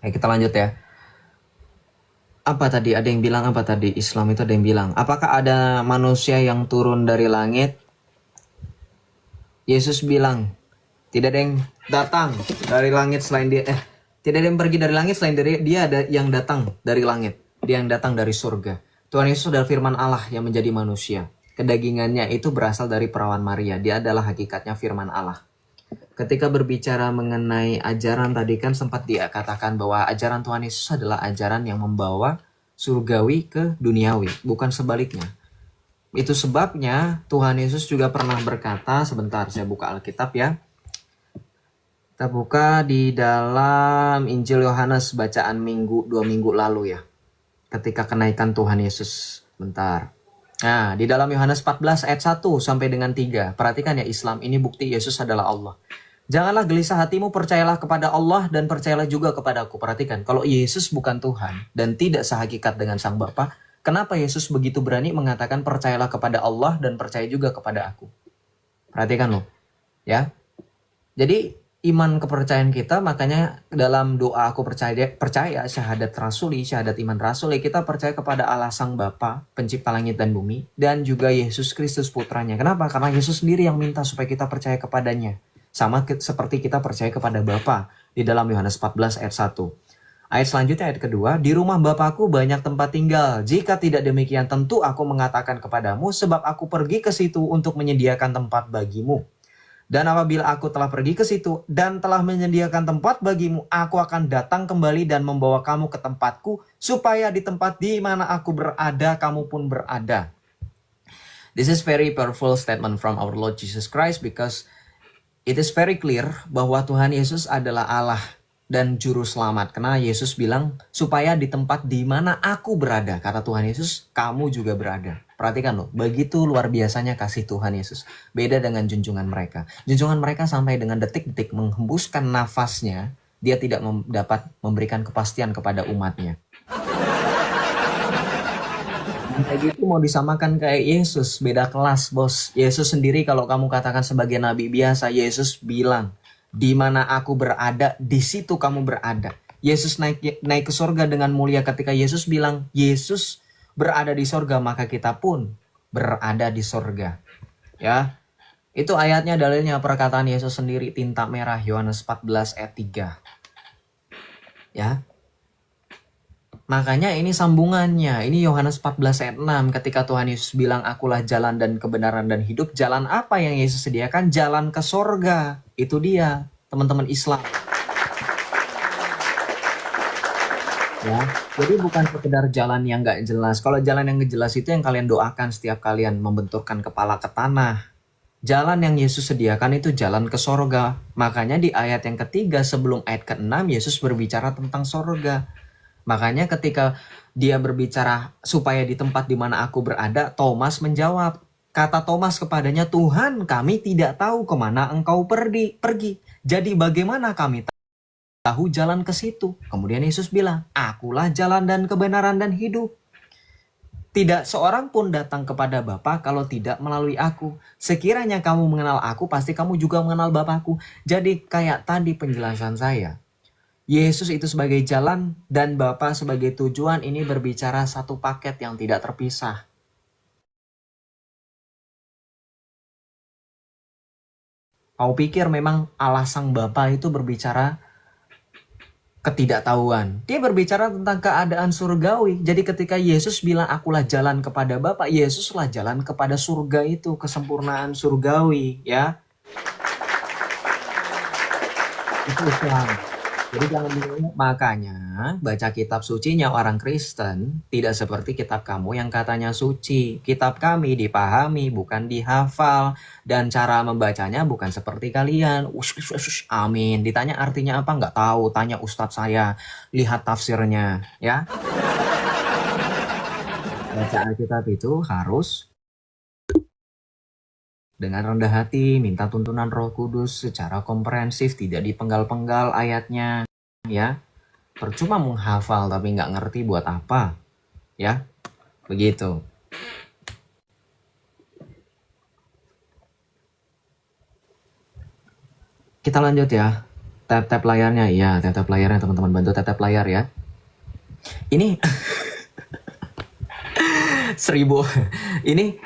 Kita lanjut ya. Apa tadi? Ada yang bilang apa tadi? Islam itu ada yang bilang, apakah ada manusia yang turun dari langit? Yesus bilang, tidak ada yang datang dari langit selain dia. Tidak ada yang pergi dari langit selain dari dia, ada yang datang dari langit. Dia yang datang dari surga. Tuhan Yesus adalah firman Allah yang menjadi manusia. Kedagingannya itu berasal dari perawan Maria. Dia adalah hakikatnya firman Allah. Ketika berbicara mengenai ajaran tadi kan sempat dia katakan bahwa ajaran Tuhan Yesus adalah ajaran yang membawa surgawi ke duniawi, bukan sebaliknya. Itu sebabnya Tuhan Yesus juga pernah berkata, sebentar saya buka Alkitab ya. Kita buka di dalam Injil Yohanes bacaan 2 minggu lalu ya. Ketika kenaikan Tuhan Yesus. Bentar. Nah, di dalam Yohanes 14 ayat 1 sampai dengan 3. Perhatikan ya, Islam ini bukti Yesus adalah Allah. Janganlah gelisah hatimu, percayalah kepada Allah dan percayalah juga kepada aku. Perhatikan, kalau Yesus bukan Tuhan dan tidak sehakikat dengan Sang Bapa, kenapa Yesus begitu berani mengatakan percayalah kepada Allah dan percaya juga kepada aku? Perhatikan loh, ya. Jadi iman kepercayaan kita, makanya dalam doa aku percaya syahadat rasuli, syahadat iman rasuli, kita percaya kepada Allah Sang Bapa, pencipta langit dan bumi, dan juga Yesus Kristus putranya. Kenapa? Karena Yesus sendiri yang minta supaya kita percaya kepadanya. Sama seperti kita percaya kepada Bapa di dalam Yohanes 14 ayat 1. Ayat selanjutnya, ayat kedua, di rumah Bapakku banyak tempat tinggal. Jika tidak demikian, tentu aku mengatakan kepadamu, sebab aku pergi ke situ untuk menyediakan tempat bagimu. Dan apabila aku telah pergi ke situ dan telah menyediakan tempat bagimu, aku akan datang kembali dan membawa kamu ke tempatku, supaya di tempat di mana aku berada, kamu pun berada. This is very powerful statement from our Lord Jesus Christ, because it is very clear bahwa Tuhan Yesus adalah Allah dan juru selamat. Karena Yesus bilang, supaya di tempat di mana aku berada, kata Tuhan Yesus, kamu juga berada. Perhatikan loh, begitu luar biasanya kasih Tuhan Yesus. Beda dengan junjungan mereka. Junjungan mereka sampai dengan detik-detik menghembuskan nafasnya, dia tidak dapat memberikan kepastian kepada umatnya. Kayak gitu mau disamakan kayak Yesus, beda kelas bos. Yesus sendiri kalau kamu katakan sebagai nabi biasa, Yesus bilang, di mana aku berada, di situ kamu berada. Yesus naik ke surga dengan mulia. Ketika Yesus bilang, Yesus berada di surga, maka kita pun berada di surga. Ya, itu ayatnya dalilnya perkataan Yesus sendiri, tinta merah, Yohanes 14 ayat 3. Ya. Makanya ini sambungannya. Ini Yohanes 14 ayat 6. Ketika Tuhan Yesus bilang, akulah jalan dan kebenaran dan hidup. Jalan apa yang Yesus sediakan? Jalan ke sorga. Itu dia, teman-teman Islam. Ya, jadi bukan sekedar jalan yang gak jelas. Kalau jalan yang gak jelas itu yang kalian doakan setiap kalian membenturkan kepala ke tanah. Jalan yang Yesus sediakan itu jalan ke sorga. Makanya di ayat yang ketiga sebelum ayat ke-6, Yesus berbicara tentang sorga. Makanya ketika dia berbicara supaya di tempat di mana aku berada, Thomas menjawab. Kata Thomas kepadanya, Tuhan, kami tidak tahu kemana engkau pergi. Jadi bagaimana kami tahu jalan ke situ? Kemudian Yesus bilang, akulah jalan dan kebenaran dan hidup. Tidak seorang pun datang kepada Bapa kalau tidak melalui aku. Sekiranya kamu mengenal aku, pasti kamu juga mengenal Bapakku. Jadi kayak tadi penjelasan saya. Yesus itu sebagai jalan dan Bapa sebagai tujuan, ini berbicara satu paket yang tidak terpisah. Kau pikir memang Allah Sang Bapa itu berbicara ketidaktahuan. Dia berbicara tentang keadaan surgawi. Jadi ketika Yesus bilang akulah jalan kepada Bapa, Yesuslah jalan kepada surga itu, kesempurnaan surgawi, ya. Itu Islam. Jadi jangan bingung. Makanya baca kitab sucinya orang Kristen tidak seperti kitab kamu yang katanya suci. Kitab kami dipahami bukan dihafal, dan cara membacanya bukan seperti kalian. Amin. Ditanya artinya apa nggak tahu. Tanya ustadz saya. Lihat tafsirnya, ya. Baca Alkitab itu harus dengan rendah hati, minta tuntunan Roh Kudus secara komprehensif, tidak dipenggal-penggal ayatnya, ya. Percuma menghafal tapi nggak ngerti buat apa, ya. Begitu. Kita lanjut ya. tap layarnya. Iya, tap layarnya teman-teman, bantu tap layar ya. Ini 1000 ini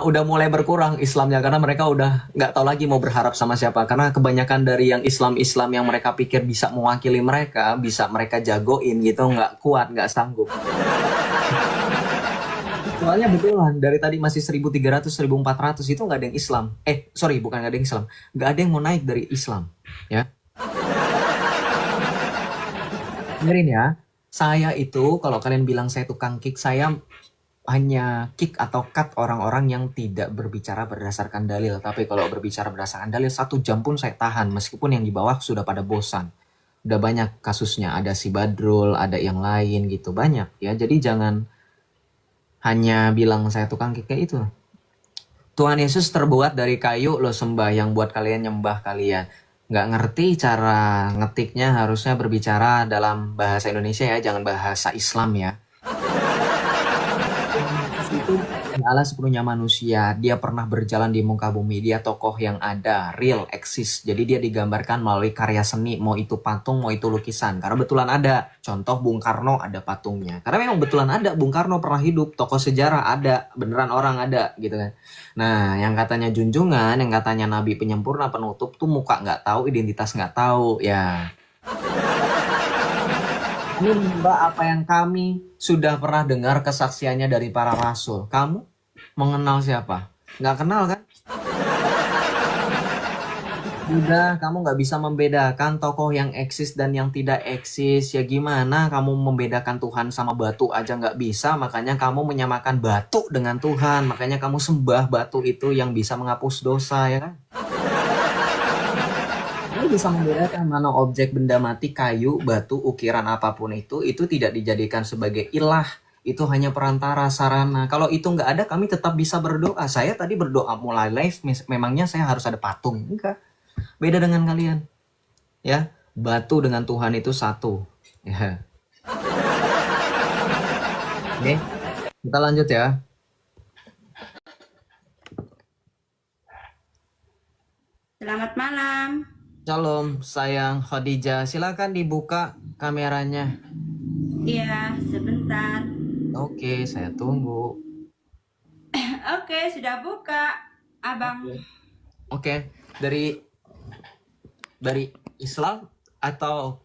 udah mulai berkurang Islamnya karena mereka udah nggak tahu lagi mau berharap sama siapa, karena kebanyakan dari yang Islam yang mereka pikir bisa mewakili mereka, bisa mereka jagoin gitu, nggak kuat, nggak sanggup. Soalnya betulan dari tadi masih 1300 1400 itu nggak ada yang Islam. Sorry, bukan nggak ada yang Islam, nggak ada yang mau naik dari Islam ya. Dengerin ya, saya itu kalau kalian bilang saya tukang kick, saya hanya kick atau cut orang-orang yang tidak berbicara berdasarkan dalil. Tapi kalau berbicara berdasarkan dalil, 1 jam pun saya tahan meskipun yang di bawah sudah pada bosan. Udah banyak kasusnya, ada si Badrul, ada yang lain gitu, banyak ya. Jadi jangan hanya bilang saya tukang kick kayak itu. Tuhan Yesus terbuat dari kayu lo sembah, yang buat kalian nyembah kalian. Nggak ngerti cara ngetiknya, harusnya berbicara dalam bahasa Indonesia ya, jangan bahasa Islam ya. Itu Allah sepenuhnya manusia, dia pernah berjalan di muka bumi, dia tokoh yang ada, real, eksis. Jadi dia digambarkan melalui karya seni, mau itu patung, mau itu lukisan. Karena betulan ada, contoh Bung Karno ada patungnya. Karena memang betulan ada, Bung Karno pernah hidup, tokoh sejarah ada, beneran orang ada gitu kan. Nah, yang katanya junjungan, yang katanya nabi penyempurna penutup tuh muka nggak tahu, identitas nggak tahu ya. Ini Mbak, apa yang kami sudah pernah dengar kesaksiannya dari para rasul. Kamu mengenal siapa? Nggak kenal kan? Udah, kamu nggak bisa membedakan tokoh yang eksis dan yang tidak eksis. Ya gimana kamu membedakan Tuhan sama batu aja nggak bisa. Makanya kamu menyamakan batu dengan Tuhan. Makanya kamu sembah batu itu yang bisa menghapus dosa ya kan? Kamu bisa membedakan mana objek benda mati, kayu, batu, ukiran apapun itu tidak dijadikan sebagai ilah. Itu hanya perantara, sarana. Kalau itu nggak ada, kami tetap bisa berdoa. Saya tadi berdoa mulai live, memangnya saya harus ada patung? Enggak. Beda dengan kalian. Ya, batu dengan Tuhan itu satu. Ya. Oke, kita lanjut ya. Selamat malam. Shalom, sayang Khadijah. Silakan dibuka kameranya. Iya, sebentar. Oke, saya tunggu. Oke, sudah buka, Abang. Oke. Dari Islam atau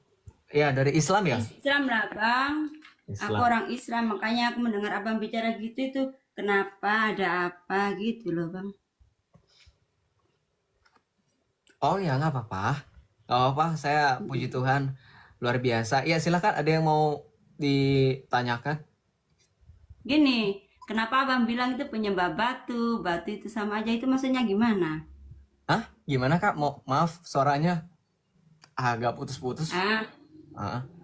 ya dari Islam ya? Islam lah, Bang. Islam. Aku orang Islam, makanya aku mendengar Abang bicara gitu itu kenapa, ada apa gitu loh, Bang. Oh ya, nggak apa-apa. Nggak apa-apa, saya puji Tuhan. Luar biasa. Ya silakan, ada yang mau ditanyakan? Gini, kenapa Abang bilang itu penyembah batu, batu itu sama aja, itu maksudnya gimana? Hah? Gimana Kak? Maaf, suaranya agak putus-putus.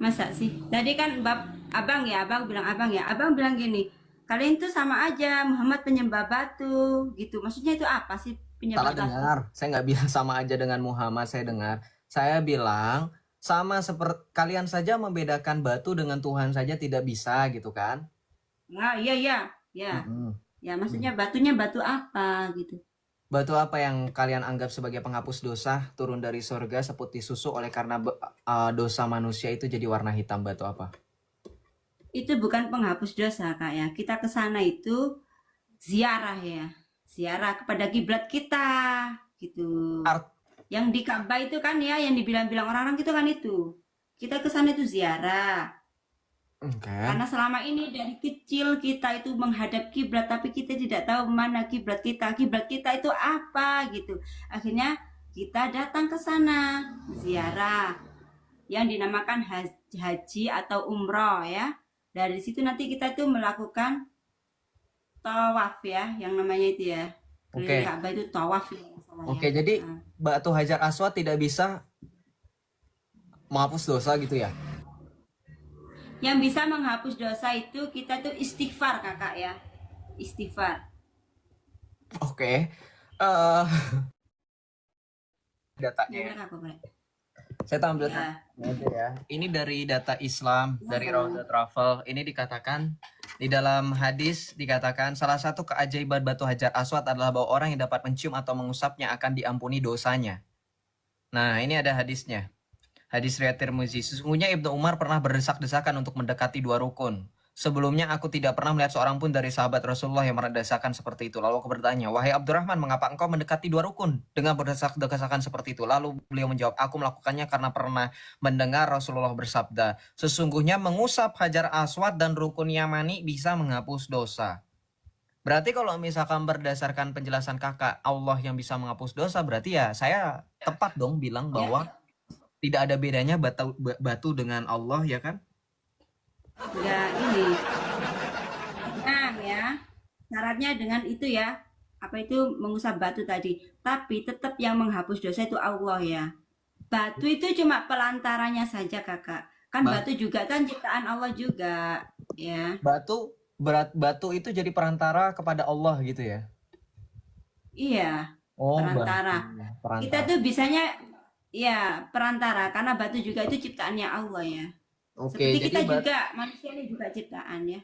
Masa sih? Tadi kan Abang bilang gini, kalian tuh sama aja, Muhammad penyembah batu, gitu. Maksudnya itu apa sih penyembah Salah batu? dengar. Saya nggak bilang sama aja dengan Muhammad, saya dengar. Saya bilang sama seperti kalian saja membedakan batu dengan Tuhan saja tidak bisa gitu kan? Nah, iya. Ya, maksudnya batunya batu apa gitu. Batu apa yang kalian anggap sebagai penghapus dosa, turun dari surga seputih susu, oleh karena dosa manusia itu jadi warna hitam? Batu apa? Itu bukan penghapus dosa, Kak ya. Kita ke sana itu ziarah ya. Ziarah kepada kiblat kita gitu. Yang di Ka'bah itu kan ya, yang dibilang-bilang orang-orang gitu kan itu. Kita ke sana itu ziarah. Karena selama ini dari kecil kita itu menghadap kiblat, tapi kita tidak tahu mana kiblat kita. Kiblat kita itu apa gitu. Akhirnya kita datang ke sana ziarah yang dinamakan haji atau umroh ya. Dari situ nanti kita itu melakukan tawaf ya, yang namanya itu ya. Keliling Ka'bah itu tawaf ya. Oke, jadi batu Hajar Aswad tidak bisa menghapus dosa gitu ya? Yang bisa menghapus dosa itu kita tuh istighfar, Kakak ya. Istighfar. Oke. Datanya. Saya tampil ya. Ini dari data Islam, dari Rauda Travel. Ini dikatakan di dalam hadis dikatakan salah satu keajaiban batu Hajar Aswad adalah bahwa orang yang dapat mencium atau mengusapnya akan diampuni dosanya. Nah, ini ada hadisnya. Hadis riwayat Tirmizi. Sesungguhnya Ibnu Umar pernah berdesak-desakan untuk mendekati dua rukun. Sebelumnya aku tidak pernah melihat seorang pun dari sahabat Rasulullah yang berdesakan seperti itu. Lalu aku bertanya, wahai Abdurrahman, mengapa engkau mendekati dua rukun dengan berdesak-desakan seperti itu? Lalu beliau menjawab, aku melakukannya karena pernah mendengar Rasulullah bersabda, sesungguhnya mengusap Hajar Aswad dan rukun Yamani bisa menghapus dosa. Berarti kalau misalkan berdasarkan penjelasan kakak, Allah yang bisa menghapus dosa, berarti ya saya tepat dong bilang bahwa Ya, tidak ada bedanya batu dengan Allah, ya kan? ya ini. Nah, ya. Syaratnya dengan itu ya. Apa itu mengusap batu tadi. Tapi tetap yang menghapus dosa itu Allah ya. Batu itu cuma pelantaranya saja, Kakak. Kan Ba- batu juga kan ciptaan Allah juga, ya. batu itu jadi perantara kepada Allah gitu ya. Iya, Oh, batu perantara. Kita perantara. tuh bisanya ya perantara karena batu juga itu ciptaannya Allah ya. Oke, Seperti jadi kita juga, manusia ini juga ciptaan ya.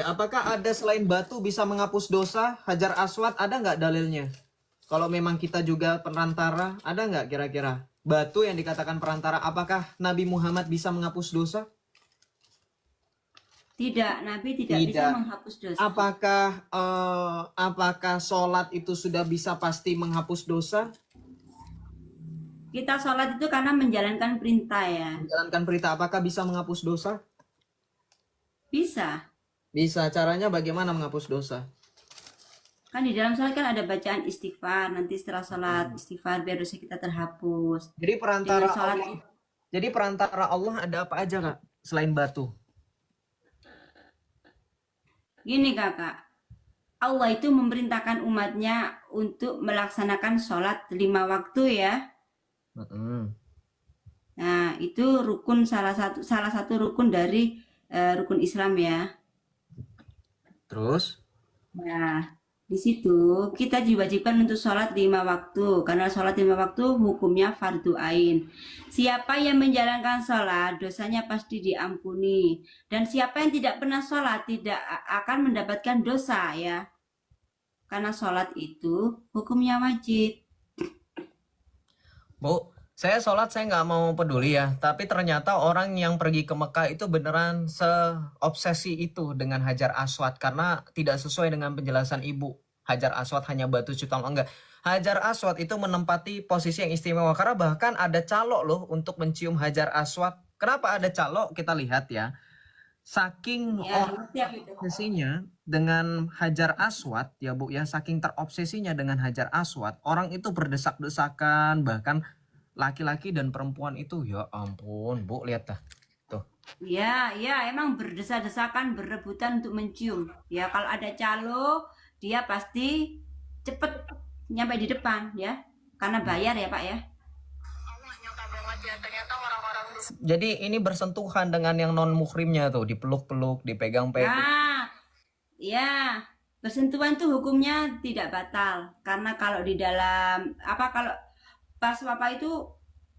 apakah ada selain batu bisa menghapus dosa? Hajar Aswad ada nggak dalilnya? Kalau memang kita juga perantara, ada nggak kira-kira batu yang dikatakan perantara? Apakah Nabi Muhammad bisa menghapus dosa? Tidak, Nabi tidak bisa Tidak. menghapus dosa. Apakah sholat itu sudah bisa pasti menghapus dosa? Kita sholat itu karena menjalankan perintah ya. Menjalankan perintah apakah bisa menghapus dosa? Bisa. Bisa. Caranya bagaimana menghapus dosa? Kan di dalam sholat kan ada bacaan istighfar. Nanti setelah sholat istighfar biar dosa kita terhapus. Jadi Dengan perantara sholat Allah. Jadi perantara Allah ada apa aja kak? Selain batu. gini kakak. Allah itu memerintahkan umatnya untuk melaksanakan sholat 5 waktu ya. Mm-mm. Nah, itu rukun salah satu rukun dari rukun Islam ya. Terus? Nah, di situ kita diwajibkan untuk sholat 5 waktu karena sholat 5 waktu hukumnya fardu ain. Siapa yang menjalankan sholat dosanya pasti diampuni dan siapa yang tidak pernah sholat tidak akan mendapatkan dosa ya. Karena sholat itu hukumnya wajib. Bu, saya sholat saya nggak mau peduli ya. Tapi ternyata orang yang pergi ke Mekah itu beneran seobsesi itu dengan Hajar Aswad. Karena tidak sesuai dengan penjelasan ibu. Hajar Aswad hanya batu ciptaan Allah. Enggak. Hajar Aswad itu menempati posisi yang istimewa. Karena bahkan ada calok loh untuk mencium Hajar Aswad. Kenapa ada calok? Kita lihat ya. Saking Ya, ngerti aku itu. obsesinya dengan Hajar Aswad ya Bu ya, saking terobsesinya dengan Hajar Aswad, orang itu berdesak-desakan, bahkan laki-laki dan perempuan itu ya ampun Bu, lihat dah tuh. Ya, ya, emang berdesa-desakan, berebutan untuk mencium. Ya, kalau ada calo, dia pasti cepet nyampe di depan ya, karena bayar ya Pak ya. Jadi ini bersentuhan dengan yang non muhrimnya tuh, dipeluk-peluk, dipegang-pegang. Nah, ya, bersentuhan tuh hukumnya tidak batal karena kalau di dalam apa kalau pas Bapak itu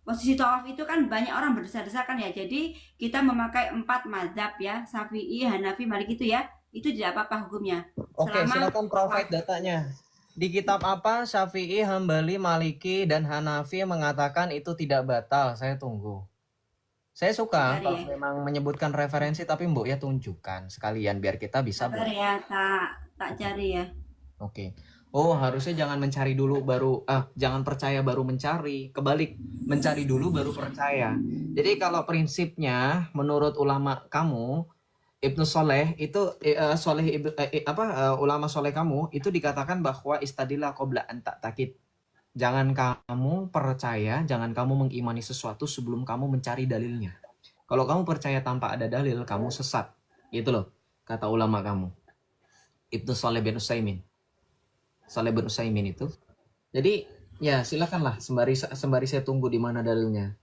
posisi tawaf itu kan banyak orang berdesa-desakan ya. Jadi kita memakai 4 mazhab ya, Syafi'i, Hanafi, Maliki itu ya. Itu tidak apa-apa hukumnya. Oke, Selama silakan provide datanya. Di kitab apa Syafi'i, Hambali, Maliki, dan Hanafi mengatakan itu tidak batal. Saya tunggu. Saya suka cari kalau ya. memang menyebutkan referensi, tapi Mbok ya tunjukkan sekalian biar kita bisa Sabar ya, tak cari ya. Oke. Oh, harusnya jangan mencari dulu baru jangan percaya baru mencari. Kebalik, mencari dulu baru percaya. Jadi kalau prinsipnya menurut ulama kamu Ibnu Soleh itu ulama soleh kamu itu dikatakan bahwa istadillah qabla an takid. Jangan kamu percaya, jangan kamu mengimani sesuatu sebelum kamu mencari dalilnya. Kalau kamu percaya tanpa ada dalil, kamu sesat. Gitu loh, kata ulama kamu. Ibnu Soleh bin Utsaimin. Saleh bin Utsaimin itu. Jadi ya silakanlah sembari saya tunggu di mana dalilnya.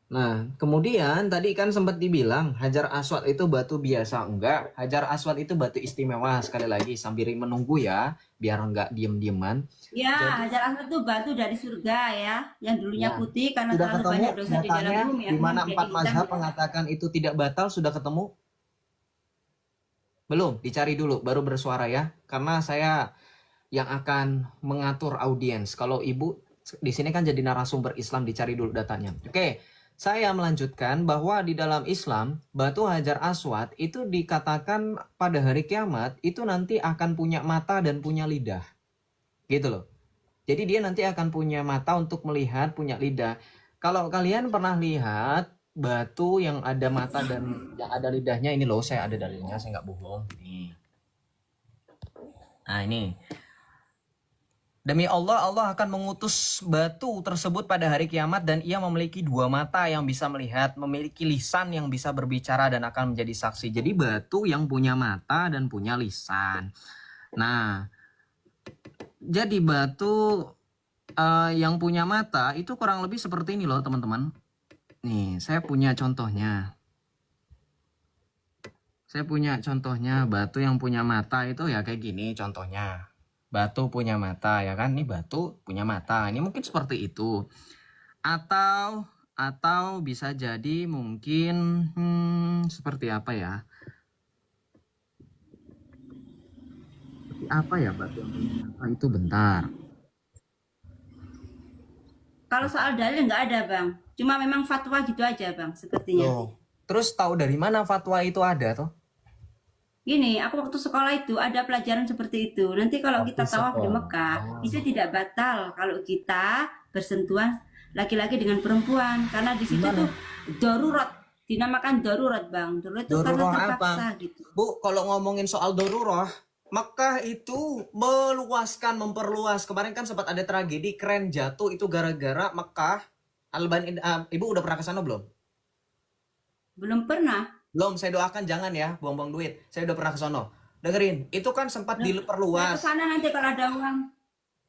Nah, kemudian tadi kan sempat dibilang Hajar Aswad itu batu biasa. Enggak, Hajar Aswad itu batu istimewa. Sekali lagi sambil menunggu ya, biar enggak diem-dieman. Ya, Jadi Hajar Aswad itu batu dari surga ya, yang dulunya ya, putih karena sudah terlalu ketemu banyak dosa di dalam datanya bumi di akhirnya mana menjadi empat hitam mazhab ya. mengatakan itu tidak batal, sudah ketemu? Belum, dicari dulu baru bersuara ya. Karena saya yang akan mengatur audiens. Kalau ibu Di sini kan jadi narasumber Islam, dicari dulu datanya. Oke, saya melanjutkan bahwa di dalam Islam, batu Hajar Aswad itu dikatakan pada hari kiamat itu nanti akan punya mata dan punya lidah. Gitu loh. Jadi dia nanti akan punya mata untuk melihat, punya lidah. Kalau kalian pernah lihat batu yang ada mata dan yang ada lidahnya, ini loh, saya ada dalilnya, saya nggak bohong. Nih. Nah ini. Demi Allah, Allah akan mengutus batu tersebut pada hari kiamat dan ia memiliki dua mata yang bisa melihat, memiliki lisan yang bisa berbicara dan akan menjadi saksi. Jadi batu yang punya mata dan punya lisan. Nah, jadi batu yang punya mata itu kurang lebih seperti ini loh teman-teman. Nih, saya punya contohnya. Saya punya contohnya, batu yang punya mata itu ya kayak gini contohnya. Batu punya mata ya kan, ini batu punya mata, ini mungkin seperti itu, atau bisa jadi mungkin seperti apa ya, batu yang punya mata itu, bentar. Kalau soal dalil nggak ada bang, cuma memang fatwa gitu aja bang sepertinya. Loh, terus tahu dari mana fatwa itu ada tuh? Gini, aku waktu sekolah itu ada pelajaran seperti itu. Nanti kalau Waktu kita tawaf di sekolah. Mekah, itu tidak batal kalau kita bersentuhan laki-laki dengan perempuan. Karena di situ Gimana? tuh darurat, dinamakan darurat bang. Darurat itu karena Daruroh terpaksa apa? gitu. Bu, kalau ngomongin soal daruroh, Mekah itu meluaskan, memperluas. Kemarin kan sempat ada tragedi keren jatuh itu gara-gara Mekah. Ibu udah pernah ke sana belum? Belum pernah. Belum, saya doakan jangan ya, buang-buang duit. Saya udah pernah ke sono. Dengerin, itu kan sempat Nah, saya ke diperluas. sana nanti kalau ada uang.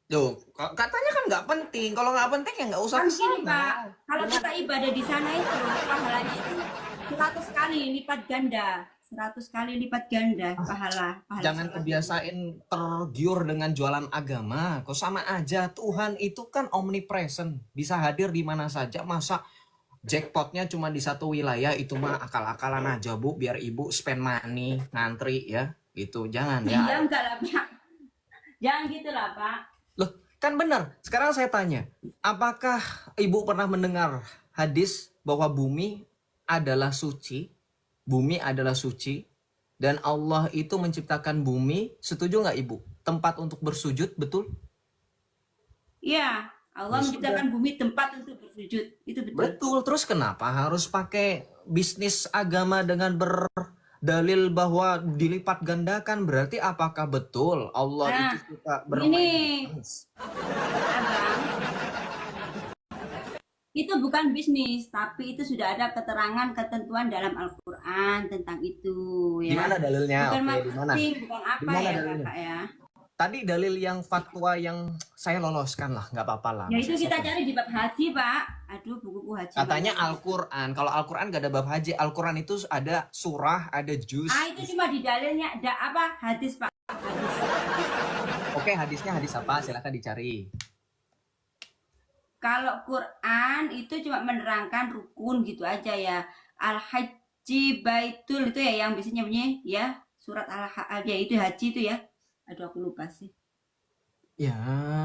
Tuh, katanya kan nggak penting. Kalau nggak penting ya nggak usah Kan ke gini sana. Pak, kalau kita ibadah di sana itu pahalanya itu 100 kali lipat ganda. 100 kali lipat ganda pahala. Jangan sholat. kebiasain tergiur dengan jualan agama. Kok sama aja, Tuhan itu kan omnipresent. Bisa hadir di mana saja. Masa jackpotnya cuma di satu wilayah, itu mah akal-akalan aja Bu, biar ibu spend money, ngantri ya. Gitu, jangan ya. Iya enggak lah Pak. Jangan gitu lah Pak. Loh, kan benar. Sekarang saya tanya, apakah ibu pernah mendengar hadis bahwa bumi adalah suci? Bumi adalah suci dan Allah itu menciptakan bumi, setuju nggak ibu? Tempat untuk bersujud, betul? Iya, Allah Ya menciptakan sudah. bumi tempat untuk bersujud. Itu betul. Betul, terus kenapa harus pakai bisnis agama dengan berdalil bahwa dilipat gandakan? Berarti apakah betul Allah Nah, itu suka ini bermain bisnis? itu bukan bisnis, tapi itu sudah ada keterangan ketentuan dalam Al-Quran tentang itu Di ya. mana dalilnya? Bukan Oke, di mana? marketing, bukan Di apa mana ya dalilnya? kakak ya. Tadi dalil yang fatwa yang saya loloskan lah, nggak apa-apa lah. Ya itu Masa kita saya- cari di bab haji Pak. Aduh buku haji. Katanya Pak. Al-Quran. Kalau Al-Quran nggak ada bab haji. Al-Quran itu ada surah, ada juz. Ah itu cuma di dalilnya ada apa hadis Pak. Hadis. Oke, hadisnya hadis apa? Silakan dicari. Kalau Quran itu cuma menerangkan rukun gitu aja ya. Al-Haji Baitul itu ya yang biasanya bunyi ya. Surat Al-Hajj ya itu haji itu ya. Aduh aku lupa sih. Ya,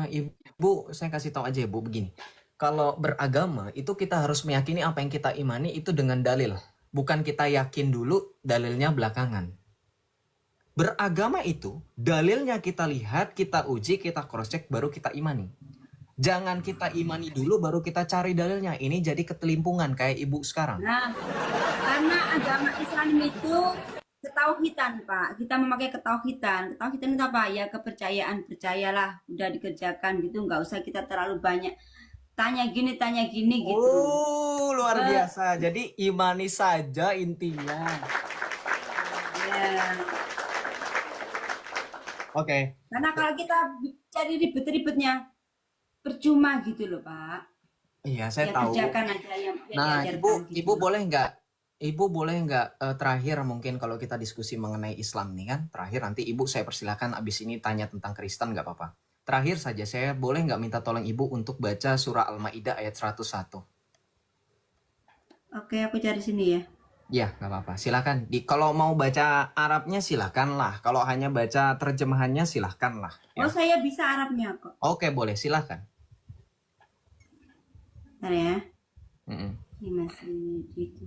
ibu, saya kasih tahu aja ibu begini. Kalau beragama itu kita harus meyakini apa yang kita imani itu dengan dalil. Bukan kita yakin dulu, dalilnya belakangan. Beragama itu dalilnya kita lihat, kita uji, kita cross check, baru kita imani. Jangan kita imani dulu baru kita cari dalilnya. Ini jadi ketelimpungan kayak ibu sekarang. Nah, karena agama Islam itu ketauhidan, Pak. Kita memakai ketauhidan. Ketauhidan itu apa? Ya kepercayaan, percayalah, udah dikerjakan gitu, nggak usah kita terlalu banyak tanya gini gitu. Oh, luar biasa. Jadi imani saja intinya. Ya. Oke. Karena kalau kita cari ribet-ribetnya percuma gitu loh, Pak. Iya, saya Ya tahu. kerjakan aja yang Nah, diajarkan gitu. ibu boleh nggak terakhir mungkin kalau kita diskusi mengenai Islam nih kan, terakhir nanti ibu saya persilahkan abis ini tanya tentang Kristen nggak apa-apa. Terakhir saja saya boleh nggak minta tolong ibu untuk baca surah Al-Maidah ayat 101. Oke, aku cari sini ya. Ya, nggak apa-apa. Silakan. Kalau mau baca Arabnya silakan lah. Kalau hanya baca terjemahannya silakan lah. Oh, Ya. saya bisa Arabnya kok. Oke, boleh. Silakan. Bentar ya. Mm-mm. Ini masih itu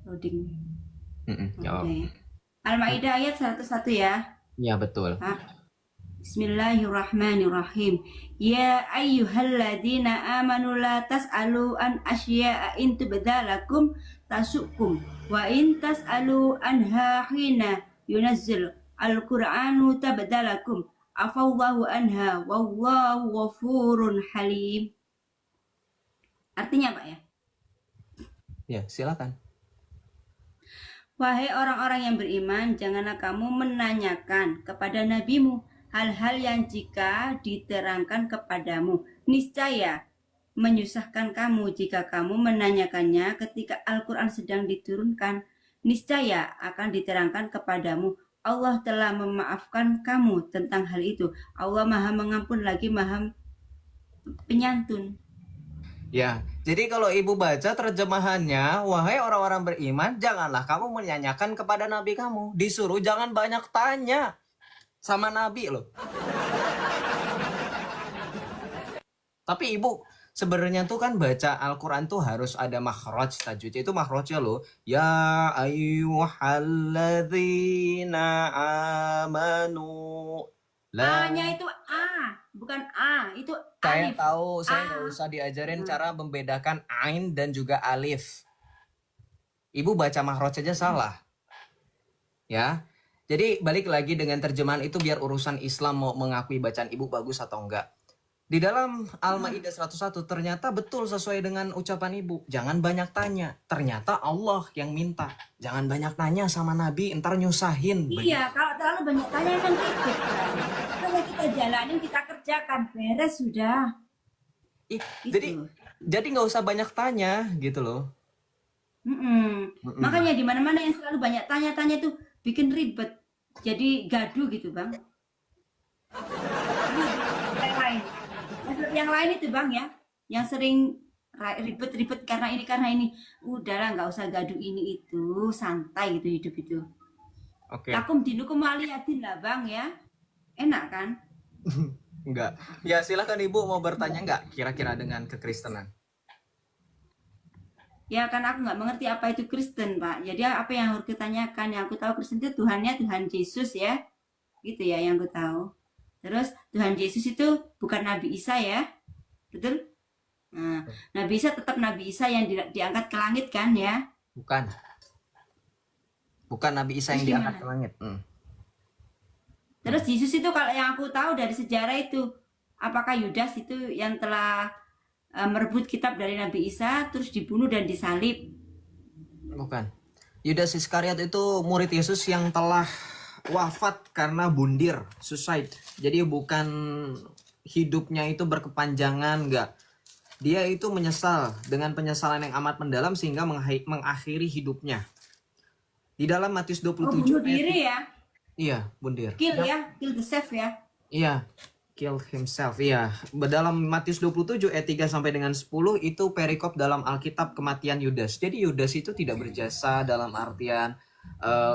loading. Ya, Udah ya. Al-Maidah ayat 101 ya. ya betul. Bismillahirrahmanirrahim. Ya ayyuhalladzina amanu la tas'alu an asya'a in tubdalakum tasukum wa in tas'alu anha hina yunazzil al-Qur'anu tabdalakum afallahu anha wallahu ghafurun halim. Artinya Pak ya? Ya, silakan. Wahai orang-orang yang beriman, janganlah kamu menanyakan kepada nabimu hal-hal yang jika diterangkan kepadamu niscaya menyusahkan kamu jika kamu menanyakannya ketika Al-Quran sedang diturunkan. Niscaya akan diterangkan kepadamu. Allah telah memaafkan kamu tentang hal itu. Allah Maha Mengampun lagi Maha Penyantun. Ya, jadi kalau ibu baca terjemahannya, wahai orang-orang beriman, janganlah kamu menanyakan kepada nabi kamu. Disuruh jangan banyak tanya sama nabi loh. Tapi ibu sebenarnya tuh kan baca Al-Quran tuh harus ada makhraj tajwid. Itu makhrajnya loh. Ya ayyuhalladzina amanu. A-nya itu A, bukan A, itu Saya alif. tahu, saya A. nggak usah diajarin cara membedakan ain dan juga alif. Ibu baca makhraj aja salah. Ya. Jadi balik lagi dengan terjemahan itu biar urusan Islam mau mengakui bacaan ibu bagus atau enggak. Di dalam Al-Maidah 101 ternyata betul sesuai dengan ucapan ibu. Jangan banyak tanya. Ternyata Allah yang minta. Jangan banyak tanya sama Nabi, ntar nyusahin. Iya, kalau terlalu banyak tanya kan ribet kan. Kalau kita jalanin, kita kerjakan, beres sudah. Gitu. Jadi nggak usah banyak tanya gitu loh. Makanya di mana-mana yang selalu banyak tanya-tanya tuh bikin ribet. Jadi gaduh gitu, Bang. Yang lain itu Bang ya, yang sering ribet-ribet karena ini. Udahlah nggak usah gaduh ini itu, santai gitu hidup itu. Oke. Lakum dinukum waliyatin lah Bang ya. Enak kan? Enggak. Ya silakan ibu mau bertanya nggak kira-kira dengan kekristenan? Ya kan aku nggak mengerti apa itu Kristen Pak. Jadi apa yang harus ditanyakan? Yang aku tahu Kristen itu Tuhannya Tuhan Yesus ya. Gitu ya yang aku tahu. Terus Tuhan Yesus itu bukan Nabi Isa ya. Betul? Nah, Nabi Isa tetap Nabi Isa yang diangkat ke langit kan ya? Bukan. Bukan Nabi Isa yang diangkat ke langit. Terus Yesus itu kalau yang aku tahu dari sejarah itu, apakah Yudas itu yang telah merebut kitab dari Nabi Isa terus dibunuh dan disalib? Bukan. Yudas Iskariot itu murid Yesus yang telah wafat karena bundir, suicide. Jadi bukan hidupnya itu berkepanjangan, enggak. Dia itu menyesal dengan penyesalan yang amat mendalam sehingga mengakhiri hidupnya. Di dalam Matius 27 bunuh diri ya? Iya, bundir. Kill ya, kill the self ya. Iya, kill himself. Iya, dalam Matius 27 ayat 3 sampai dengan 10 itu perikop dalam Alkitab kematian Yudas. Jadi Yudas itu tidak berjasa dalam artian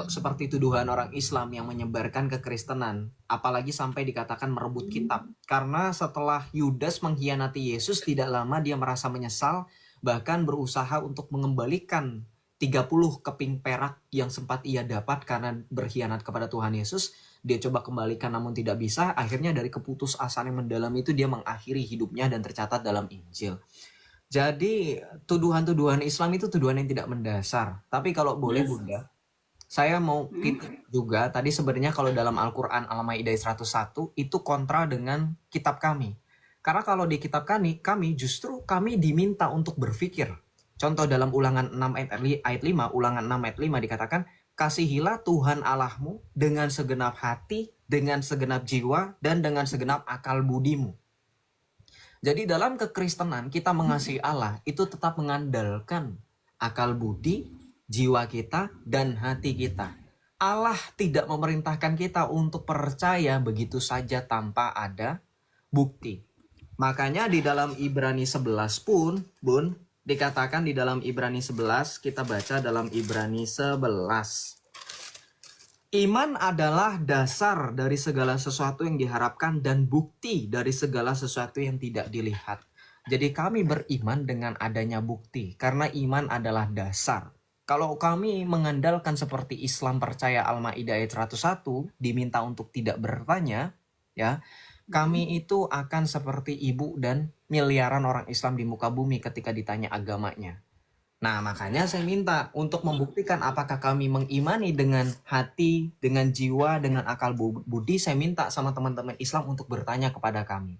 seperti tuduhan orang Islam yang menyebarkan kekristenan, apalagi sampai dikatakan merebut kitab. Karena setelah Yudas mengkhianati Yesus, tidak lama dia merasa menyesal, bahkan berusaha untuk mengembalikan 30 keping perak yang sempat ia dapat karena berkhianat kepada Tuhan Yesus. Dia coba kembalikan namun tidak bisa. Akhirnya dari keputusasaan yang mendalam itu dia mengakhiri hidupnya dan tercatat dalam Injil. Jadi tuduhan-tuduhan Islam itu tuduhan yang tidak mendasar. Tapi kalau boleh Bunda, saya mau titip juga, tadi sebenarnya kalau dalam Al-Quran Al-Maidah 101 itu kontra dengan kitab kami. Karena kalau di kitab kami justru kami diminta untuk berpikir. Contoh dalam Ulangan 6 ayat 5, Ulangan 6 ayat 5 dikatakan, kasihilah Tuhan Allahmu dengan segenap hati, dengan segenap jiwa, dan dengan segenap akal budimu. Jadi dalam kekristenan kita mengasihi Allah itu tetap mengandalkan akal budi, jiwa kita, dan hati kita. Allah tidak memerintahkan kita untuk percaya begitu saja tanpa ada bukti. Makanya di dalam Ibrani 11 pun, Bun, dikatakan di dalam Ibrani 11, kita baca dalam Ibrani 11. Iman adalah dasar dari segala sesuatu yang diharapkan dan bukti dari segala sesuatu yang tidak dilihat. Jadi kami beriman dengan adanya bukti, karena iman adalah dasar. Kalau kami mengandalkan seperti Islam percaya Al-Maidah ayat 101, diminta untuk tidak bertanya, ya, kami itu akan seperti ibu dan miliaran orang Islam di muka bumi ketika ditanya agamanya. Nah, makanya saya minta untuk membuktikan apakah kami mengimani dengan hati, dengan jiwa, dengan akal budi, saya minta sama teman-teman Islam untuk bertanya kepada kami.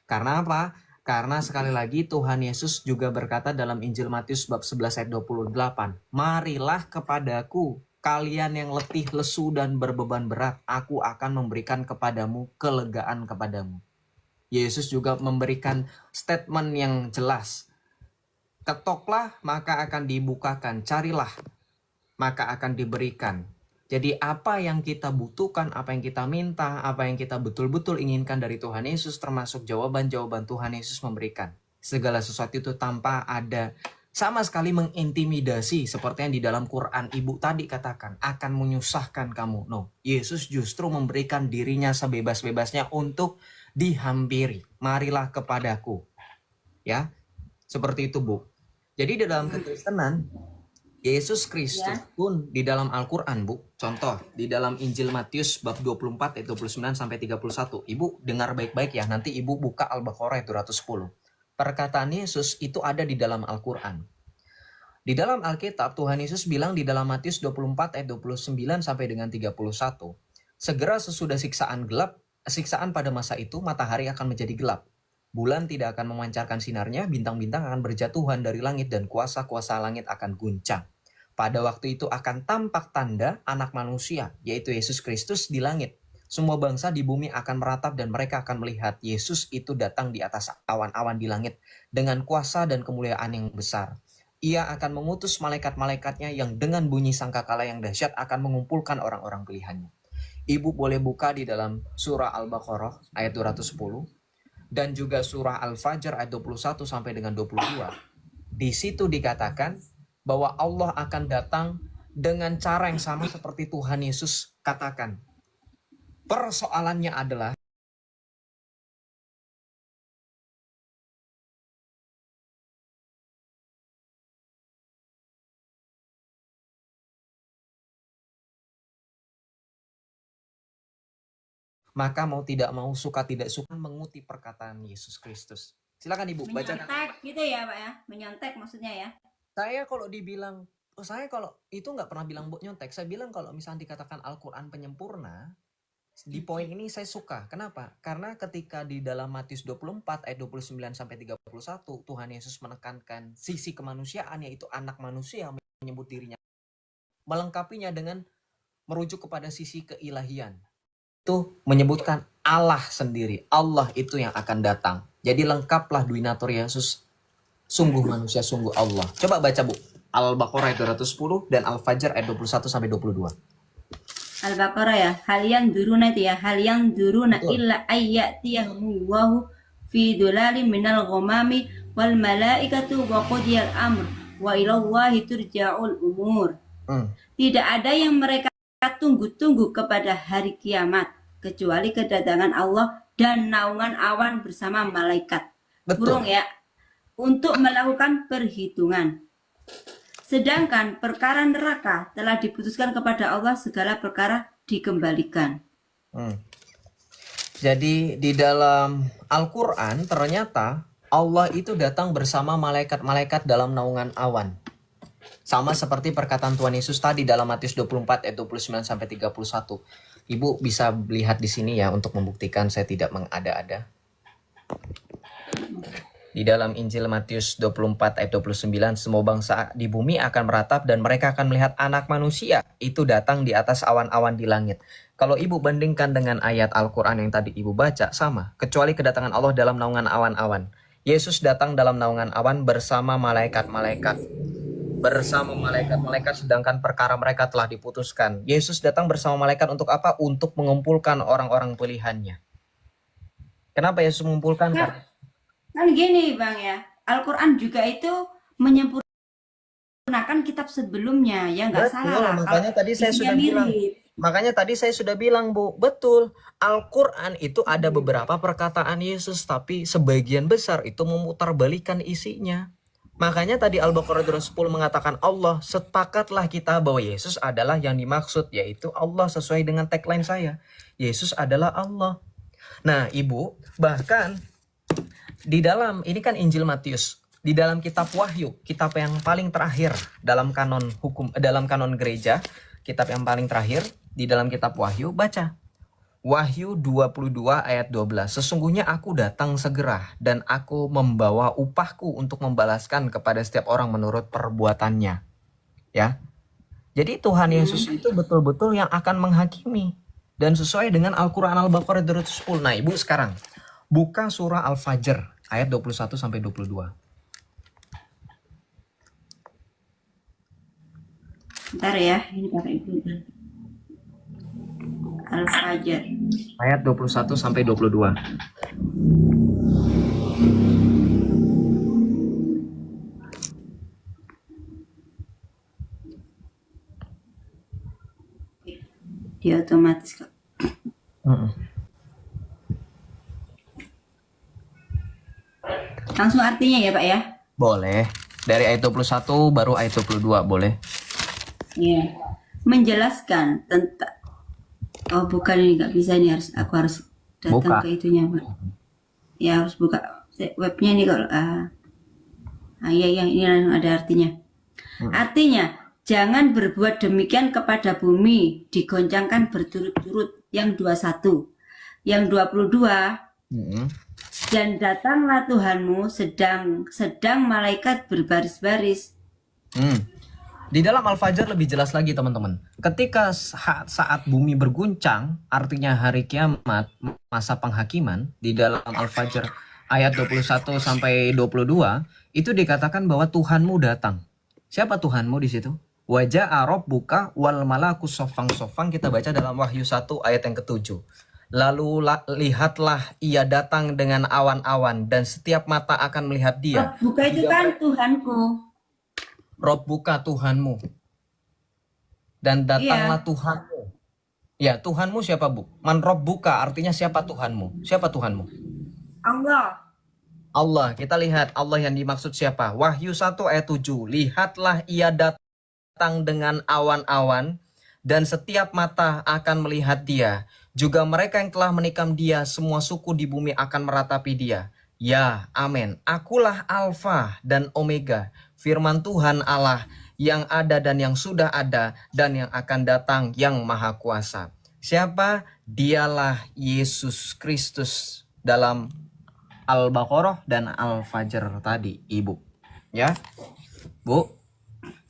Karena apa? Karena sekali lagi Tuhan Yesus juga berkata dalam Injil Matius bab 11 ayat 28, "Marilah kepadaku kalian yang letih, lesu dan berbeban berat, aku akan memberikan kepadamu kelegaan kepadamu." Yesus juga memberikan statement yang jelas. Ketoklah maka akan dibukakan, carilah maka akan diberikan. Jadi apa yang kita butuhkan, apa yang kita minta, apa yang kita betul-betul inginkan dari Tuhan Yesus, termasuk jawaban-jawaban Tuhan Yesus memberikan. Segala sesuatu itu tanpa ada sama sekali mengintimidasi, seperti yang di dalam Quran Ibu tadi katakan, akan menyusahkan kamu. No, Yesus justru memberikan dirinya sebebas-bebasnya untuk dihampiri. Marilah kepadaku. Ya, seperti itu, Bu. Jadi di dalam kekristenan, Yesus Kristus pun di dalam Al-Quran, Bu. Contoh, di dalam Injil Matius bab 24 ayat 29 sampai 31. Ibu dengar baik-baik ya, nanti Ibu buka Al-Baqarah ayat 210. Perkataan Yesus itu ada di dalam Al-Quran. Di dalam Alkitab, Tuhan Yesus bilang di dalam Matius 24 ayat 29 sampai dengan 31. Segera sesudah siksaan pada masa itu, matahari akan menjadi gelap. Bulan tidak akan memancarkan sinarnya, bintang-bintang akan berjatuhan dari langit dan kuasa-kuasa langit akan guncang. Pada waktu itu akan tampak tanda anak manusia, yaitu Yesus Kristus di langit. Semua bangsa di bumi akan meratap dan mereka akan melihat Yesus itu datang di atas awan-awan di langit dengan kuasa dan kemuliaan yang besar. Ia akan mengutus malaikat-malaikatnya yang dengan bunyi sangkakala yang dahsyat akan mengumpulkan orang-orang pilihannya. Ibu boleh buka di dalam surah Al-Baqarah ayat 210. Dan juga surah Al-Fajr ayat 21 sampai dengan 22. Di situ dikatakan bahwa Allah akan datang dengan cara yang sama seperti Tuhan Yesus katakan. Persoalannya adalah maka mau tidak mau, suka tidak suka, mengutip perkataan Yesus Kristus. Silakan Ibu bacakan. Menyontek gitu ya Pak ya, menyontek maksudnya ya. Saya kalau dibilang, saya kalau itu nggak pernah bilang nyontek. Saya bilang kalau misalnya dikatakan Al-Quran penyempurna, di poin ini saya suka. Kenapa? Karena ketika di dalam Matius 24 ayat 29 sampai 31, Tuhan Yesus menekankan sisi kemanusiaan, yaitu anak manusia menyebut dirinya, melengkapinya dengan merujuk kepada sisi keilahian. Itu menyebutkan Allah sendiri. Allah itu yang akan datang. Jadi lengkaplah Duinator Yesus. Sungguh manusia, sungguh Allah. Coba baca, Bu. Al-Baqarah ayat 210 dan Al-Fajr ayat 21 sampai 22. Al-Baqarah ya. Hal yang duruna itu ya. Hal yang duruna illa ayyatiyahumullahu fi dulalim minal ghamami wal malaikatu wa qudiyal amr wa ilallahi turja'ul umur. Tidak ada yang mereka tunggu-tunggu kepada hari kiamat kecuali kedatangan Allah dan naungan awan bersama malaikat. Burung ya, untuk melakukan perhitungan. Sedangkan perkara neraka telah diputuskan kepada Allah, segala perkara dikembalikan. Jadi di dalam Al-Quran ternyata Allah itu datang bersama malaikat-malaikat dalam naungan awan. Sama seperti perkataan Tuhan Yesus tadi dalam Matius 24 ayat 29 sampai 31. Ibu bisa lihat di sini ya untuk membuktikan saya tidak mengada-ada. Di dalam Injil Matius 24 ayat 29, semua bangsa di bumi akan meratap dan mereka akan melihat anak manusia itu datang di atas awan-awan di langit. Kalau ibu bandingkan dengan ayat Al-Quran yang tadi ibu baca, sama. Kecuali kedatangan Allah dalam naungan awan-awan. Yesus datang dalam naungan awan bersama malaikat-malaikat. Sedangkan perkara mereka telah diputuskan. Yesus datang bersama malaikat untuk apa? Untuk mengumpulkan orang-orang pilihannya. Kenapa Yesus mengumpulkan? Kan gini Bang ya, Al-Quran juga itu menyempurnakan kitab sebelumnya, ya nggak salah. Makanya tadi saya sudah bilang, Makanya tadi saya sudah bilang, Bu, betul. Al-Quran itu ada beberapa perkataan Yesus, tapi sebagian besar itu memutarbalikan isinya. Makanya tadi Al-Baqarah 210 mengatakan Allah, sepakatlah kita bahwa Yesus adalah yang dimaksud, yaitu Allah sesuai dengan tagline saya. Yesus adalah Allah. Nah, Ibu, bahkan di dalam, ini kan Injil Matius. Di dalam kitab Wahyu, kitab yang paling terakhir dalam kanon hukum, dalam kanon gereja, kitab yang paling terakhir, di dalam kitab Wahyu, baca. Wahyu 22 ayat 12. Sesungguhnya aku datang segera dan aku membawa upahku untuk membalaskan kepada setiap orang menurut perbuatannya. Ya. Jadi Tuhan Yesus itu betul-betul yang akan menghakimi. Dan sesuai dengan Al-Quran Al-Baqarah 210. Nah, Ibu sekarang buka surah Al-Fajr ayat 21 sampai 22. Bentar ya, ini pakai Ibu. Al-Fajr. Ayat 21 sampai 22. Dia otomatis kok. Langsung artinya ya Pak ya? Boleh. Dari ayat 21 baru ayat 22, boleh. Iya. Menjelaskan tentang, oh bukan, ini nggak bisa, ini aku harus datang Buka. ke itunya Pak. Ya harus buka webnya nih kalau iya yang ini langsung ada artinya. Artinya, jangan berbuat demikian kepada bumi, digoncangkan berturut-turut. Yang 21. Yang 22, dan datanglah Tuhanmu sedang malaikat berbaris-baris. Di dalam Al-Fajr lebih jelas lagi teman-teman. Ketika saat bumi berguncang, artinya hari kiamat, masa penghakiman, di dalam Al-Fajr ayat 21 sampai 22, itu dikatakan bahwa Tuhanmu datang. Siapa Tuhanmu di situ? Wajah Arab buka wal malaku sofang-sofang, kita baca dalam Wahyu 1 ayat yang ke-7. Lalu lihatlah ia datang dengan awan-awan dan setiap mata akan melihat dia. Buka itu kan Tuhanku. Rob buka Tuhanmu. Dan datanglah Tuhanmu. Ya, Tuhanmu siapa, Bu? Man Rob buka artinya siapa Tuhanmu? Siapa Tuhanmu? Allah. Allah. Kita lihat Allah yang dimaksud siapa? Wahyu 1 ayat 7. Lihatlah ia datang dengan awan-awan dan setiap mata akan melihat dia. Juga mereka yang telah menikam dia, semua suku di bumi akan meratapi dia. Ya, amin. Akulah Alfa dan Omega, firman Tuhan Allah yang ada dan yang sudah ada dan yang akan datang, yang maha kuasa. Siapa? Dialah Yesus Kristus dalam Al-Baqarah dan Al-Fajr tadi, Ibu. Ya, Bu.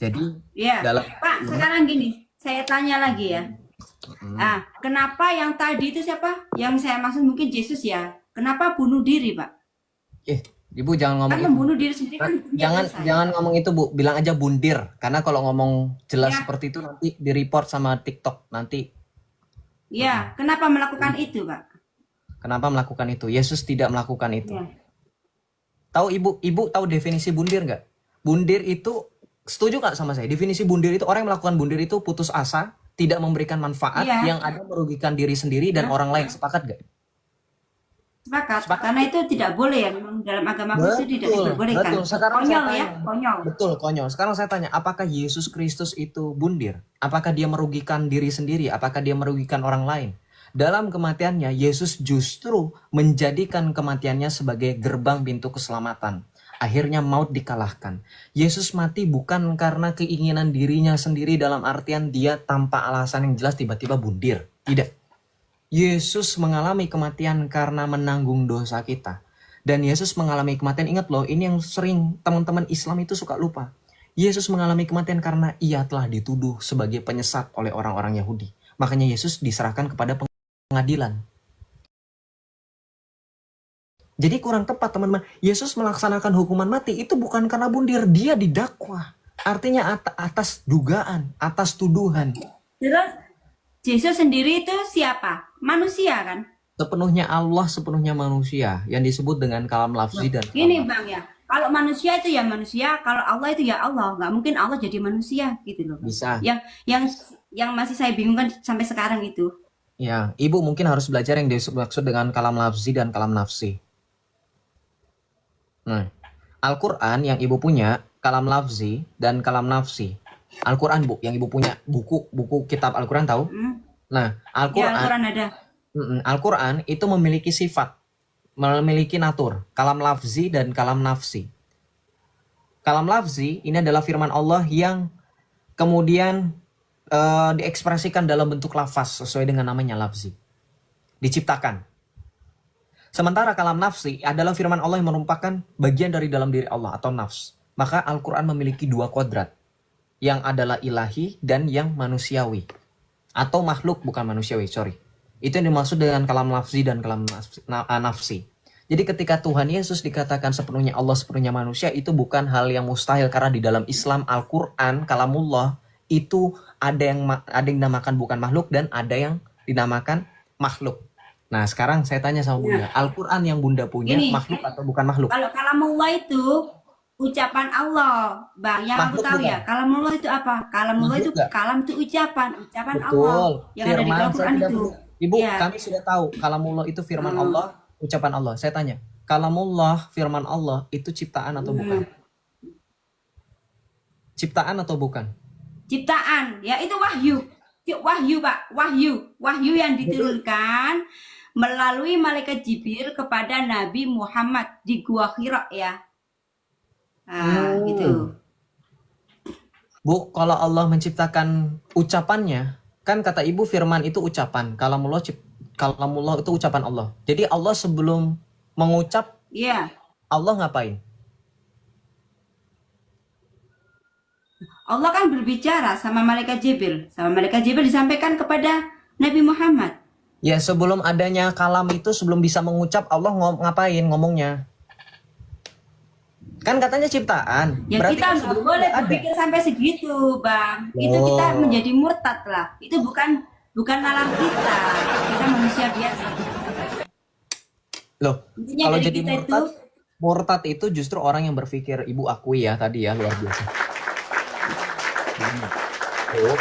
Jadi dalam Pak, sekarang gini, saya tanya lagi ya. Kenapa yang tadi itu siapa? Yang saya maksud mungkin Yesus ya. Kenapa bunuh diri, Pak? Ibu jangan ngomong kan membunuh diri sendiri kan jangan ngomong itu, Bu. Bilang aja bundir. Karena kalau ngomong jelas seperti itu nanti di-report sama TikTok nanti. Iya, kenapa melakukan itu, Pak? Kenapa melakukan itu? Yesus tidak melakukan itu. Tahu Ibu tahu definisi bundir nggak? Bundir itu, setuju nggak sama saya? Definisi bundir itu orang yang melakukan bundir itu putus asa, tidak memberikan manfaat, yang ada merugikan diri sendiri dan orang lain. Sepakat gak? Sepakat. Karena itu tidak boleh ya, memang dalam agama itu tidak diperbolehkan. Betul. Sekarang konyol saya tanya, ya, konyol. Betul, konyol. Sekarang saya tanya, apakah Yesus Kristus itu bundir? Apakah dia merugikan diri sendiri? Apakah dia merugikan orang lain? Dalam kematiannya, Yesus justru menjadikan kematiannya sebagai gerbang pintu keselamatan. Akhirnya maut dikalahkan. Yesus mati bukan karena keinginan dirinya sendiri, dalam artian dia tanpa alasan yang jelas tiba-tiba bundir. Tidak. Yesus mengalami kematian karena menanggung dosa kita. Dan Yesus mengalami kematian, ingat loh, ini yang sering teman-teman Islam itu suka lupa. Yesus mengalami kematian karena ia telah dituduh sebagai penyesat oleh orang-orang Yahudi. Makanya Yesus diserahkan kepada pengadilan. Jadi kurang tepat teman-teman. Yesus melaksanakan hukuman mati itu bukan karena bundir, dia didakwa. Artinya atas dugaan, atas tuduhan. Terus Yesus sendiri itu siapa? Manusia kan? Sepenuhnya Allah, sepenuhnya manusia, yang disebut dengan kalam lafzi dan gini Bang ya, Kalau manusia itu ya manusia, kalau Allah itu ya Allah. Nggak mungkin Allah jadi manusia gitu loh, Bang. Bisa. Yang masih saya bingungkan sampai sekarang itu. Ya, ibu mungkin harus belajar yang dimaksud dengan kalam lafzi dan kalam nafsi. Nah, Al-Quran yang ibu punya, kalam lafzi dan kalam nafsi. Al-Quran, Bu, yang ibu punya, buku kitab Al-Quran tahu? Nah, Ya, Al-Quran Al-Quran ada. Al-Quran itu memiliki sifat, memiliki natur, kalam lafzi dan kalam nafsi. Kalam lafzi ini adalah firman Allah yang kemudian diekspresikan dalam bentuk lafaz sesuai dengan namanya lafzi. Diciptakan. Sementara kalam nafsi adalah firman Allah yang merupakan bagian dari dalam diri Allah atau nafs. Maka Al-Quran memiliki dua kodrat. Yang adalah ilahi dan yang manusiawi. Atau makhluk bukan manusiawi, sorry. Itu yang dimaksud dengan kalam lafzi dan kalam nafsi. Jadi ketika Tuhan Yesus dikatakan sepenuhnya Allah, sepenuhnya manusia, itu bukan hal yang mustahil. Karena di dalam Islam, Al-Quran, kalamullah, itu ada yang dinamakan bukan makhluk dan ada yang dinamakan makhluk. Nah sekarang saya tanya sama Bunda, Al-Quran yang Bunda punya Gini, makhluk atau bukan makhluk? kalau kalamullah itu ucapan Allah, Bang. Yang Makhluk aku tahu bukan? ya, kalamullah itu apa? Kalamullah Makhluk itu nggak? kalam itu ucapan Allah Betul. yang ada di Firman, saya Al-Quran tidak itu. perlu. Ibu, Ya. kami sudah tahu kalamullah itu firman Allah, ucapan Allah. Saya tanya, kalamullah, firman Allah itu ciptaan atau bukan? Ciptaan atau bukan? Ciptaan, ya itu wahyu. Wahyu, Pak. Wahyu yang diturunkan melalui malaikat Jibril kepada Nabi Muhammad di Gua Hira ya. Nah, gitu. Bu, kalau Allah menciptakan ucapannya, kan kata ibu firman itu ucapan, kalamullah itu ucapan Allah. Jadi Allah sebelum mengucap, Iya. Allah ngapain? Allah kan berbicara sama malaikat Jibril. Sama malaikat Jibril disampaikan kepada Nabi Muhammad. Ya sebelum adanya kalam itu, sebelum bisa mengucap, Allah ngapain ngomongnya? Kan katanya ciptaan. Ya Berarti kita kan nggak sebelumnya boleh nggak ada. berpikir sampai segitu, Bang. Itu kita menjadi murtad lah. Itu bukan nalar kita. Kita manusia biasa. Loh, Intinya kalau dari jadi kita murtad itu justru orang yang berpikir, ibu akui ya tadi ya, luar biasa. Oh,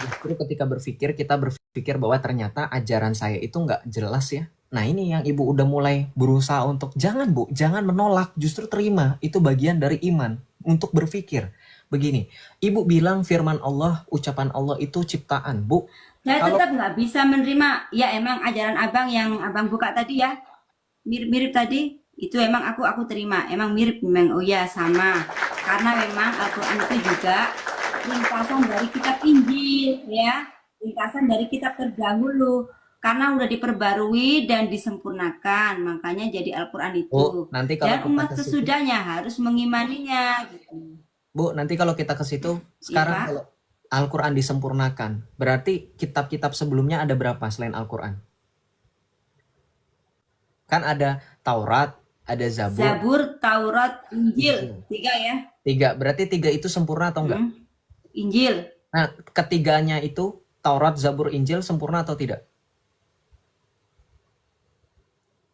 justru ketika berpikir, kita berpikir bahwa ternyata ajaran saya itu nggak jelas ya. Nah ini yang ibu udah mulai berusaha untuk, jangan Bu, jangan menolak, justru terima. Itu bagian dari iman, untuk berpikir. Begini, ibu bilang firman Allah, ucapan Allah itu ciptaan, Bu. Saya tetap nggak bisa menerima. Ya emang ajaran abang yang abang buka tadi ya, mirip-mirip tadi. Itu emang aku terima. Emang mirip, memang. Oh ya sama. Karena memang Al-Quran itu juga ringkasan dari kitab Injil ya, ringkasan dari kitab terdahulu. Karena udah diperbarui dan disempurnakan, makanya jadi Al-Quran itu. Nanti kalau Dan kita umat ke situ, sesudahnya harus mengimaninya. Gitu. Bu, nanti kalau kita ke situ, sekarang Pak. kalau Al-Quran disempurnakan, berarti kitab-kitab sebelumnya ada berapa selain Al-Quran? Kan ada Taurat, ada Zabur. Zabur, Taurat, Injil. 3 ya. 3, berarti 3 itu sempurna atau enggak? Injil. Nah, ketiganya itu, Taurat, Zabur, Injil sempurna atau tidak?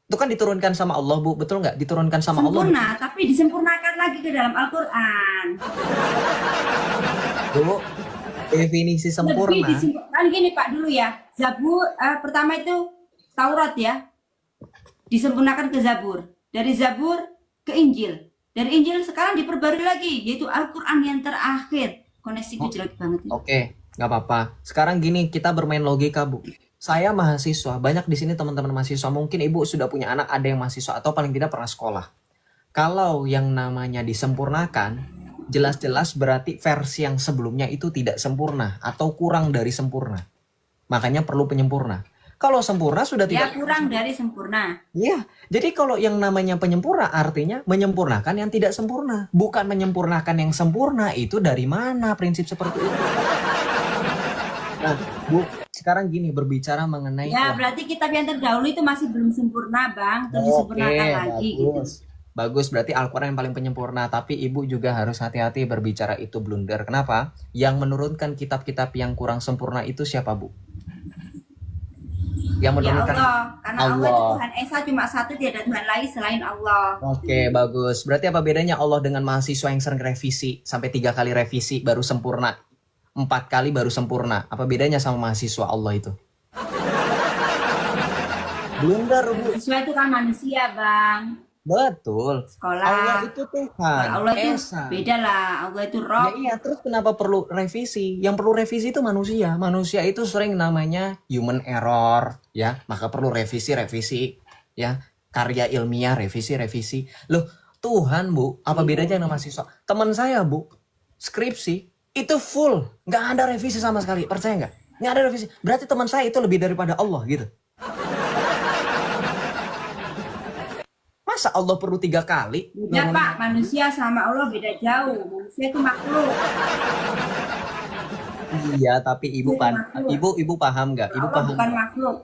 Itu kan diturunkan sama Allah, Bu, betul nggak? Diturunkan sama Allah. Sempurna, tapi disempurnakan lagi ke dalam Al-Quran. Bu, definisi sempurna. Lebih disempurnakan gini Pak dulu ya. Zabur, pertama itu Taurat ya. Disempurnakan ke Zabur. Dari Zabur ke Injil. Dari Injil sekarang diperbarui lagi, yaitu Al-Quran yang terakhir. Koneksiku jelek banget. Oke, nggak apa-apa. Sekarang gini, kita bermain logika, Bu. Saya mahasiswa, banyak di sini teman-teman mahasiswa, mungkin ibu sudah punya anak, ada yang mahasiswa atau paling tidak pernah sekolah. Kalau yang namanya disempurnakan, jelas-jelas berarti versi yang sebelumnya itu tidak sempurna atau kurang dari sempurna. Makanya perlu penyempurna. Kalau sempurna sudah tidak. Ya kurang dari sempurna. Iya, jadi kalau yang namanya penyempurna artinya menyempurnakan yang tidak sempurna. Bukan menyempurnakan yang sempurna, itu dari mana prinsip seperti itu? Nah, Bu, sekarang gini berbicara mengenai. Ya berarti kitab yang terdahulu itu masih belum sempurna Bang. Terus disempurnakan lagi bagus. gitu. Bagus, berarti Al-Quran yang paling penyempurna. Tapi ibu juga harus hati-hati berbicara itu blunder. Kenapa? Yang menurunkan kitab-kitab yang kurang sempurna itu siapa, Bu? Yang Ya menurunkan Allah, karena Allah itu Allah. Tuhan Esa cuma satu, tidak ada Tuhan lain selain Allah. Oke, bagus. Berarti apa bedanya Allah dengan mahasiswa yang sering revisi sampai 3 kali revisi baru sempurna, 4 kali baru sempurna? Apa bedanya sama mahasiswa Allah itu? Blunder, Bu. Mahasiswa itu kan manusia, Bang. Betul. Sekolah. Allah itu Tuhan. Kalau Allah itu Esa. beda lah. Allah itu Ya Rob. iya, terus kenapa perlu revisi? Yang perlu revisi itu manusia. Manusia itu sering namanya human error, ya. Maka perlu revisi, ya. Karya ilmiah, revisi. Loh, Tuhan, Bu, apa bedanya dengan mahasiswa? Teman saya, Bu, skripsi itu full, nggak ada revisi sama sekali. Percaya nggak? Nggak ada revisi. Berarti teman saya itu lebih daripada Allah, gitu. Masa Allah perlu 3 kali? Beda, Pak. Manusia sama Allah beda jauh. Manusia itu makhluk. Iya, tapi ibu paham nggak? Ibu Allah paham bukan nggak? makhluk.